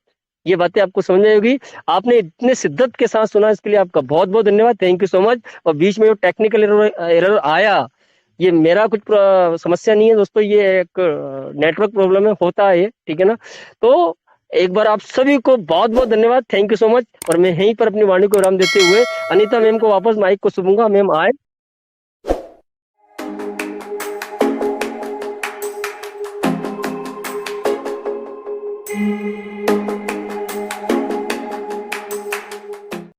A: ये बातें आपको समझ में आएगी। आपने इतने शिद्दत के साथ सुना, इसके लिए आपका बहुत बहुत धन्यवाद, थैंक यू सो मच। और बीच में जो टेक्निकल एरर आया, ये मेरा कुछ समस्या नहीं है दोस्तों, ये एक नेटवर्क प्रॉब्लम है, होता है ये, ठीक है ना। तो एक बार आप सभी को बहुत बहुत धन्यवाद, थैंक यू सो मच। और मैं यहीं पर अपनी वाणी को विराम देते हुए अनीता मैम को वापस माइक को सुनूंगा। मैम आए।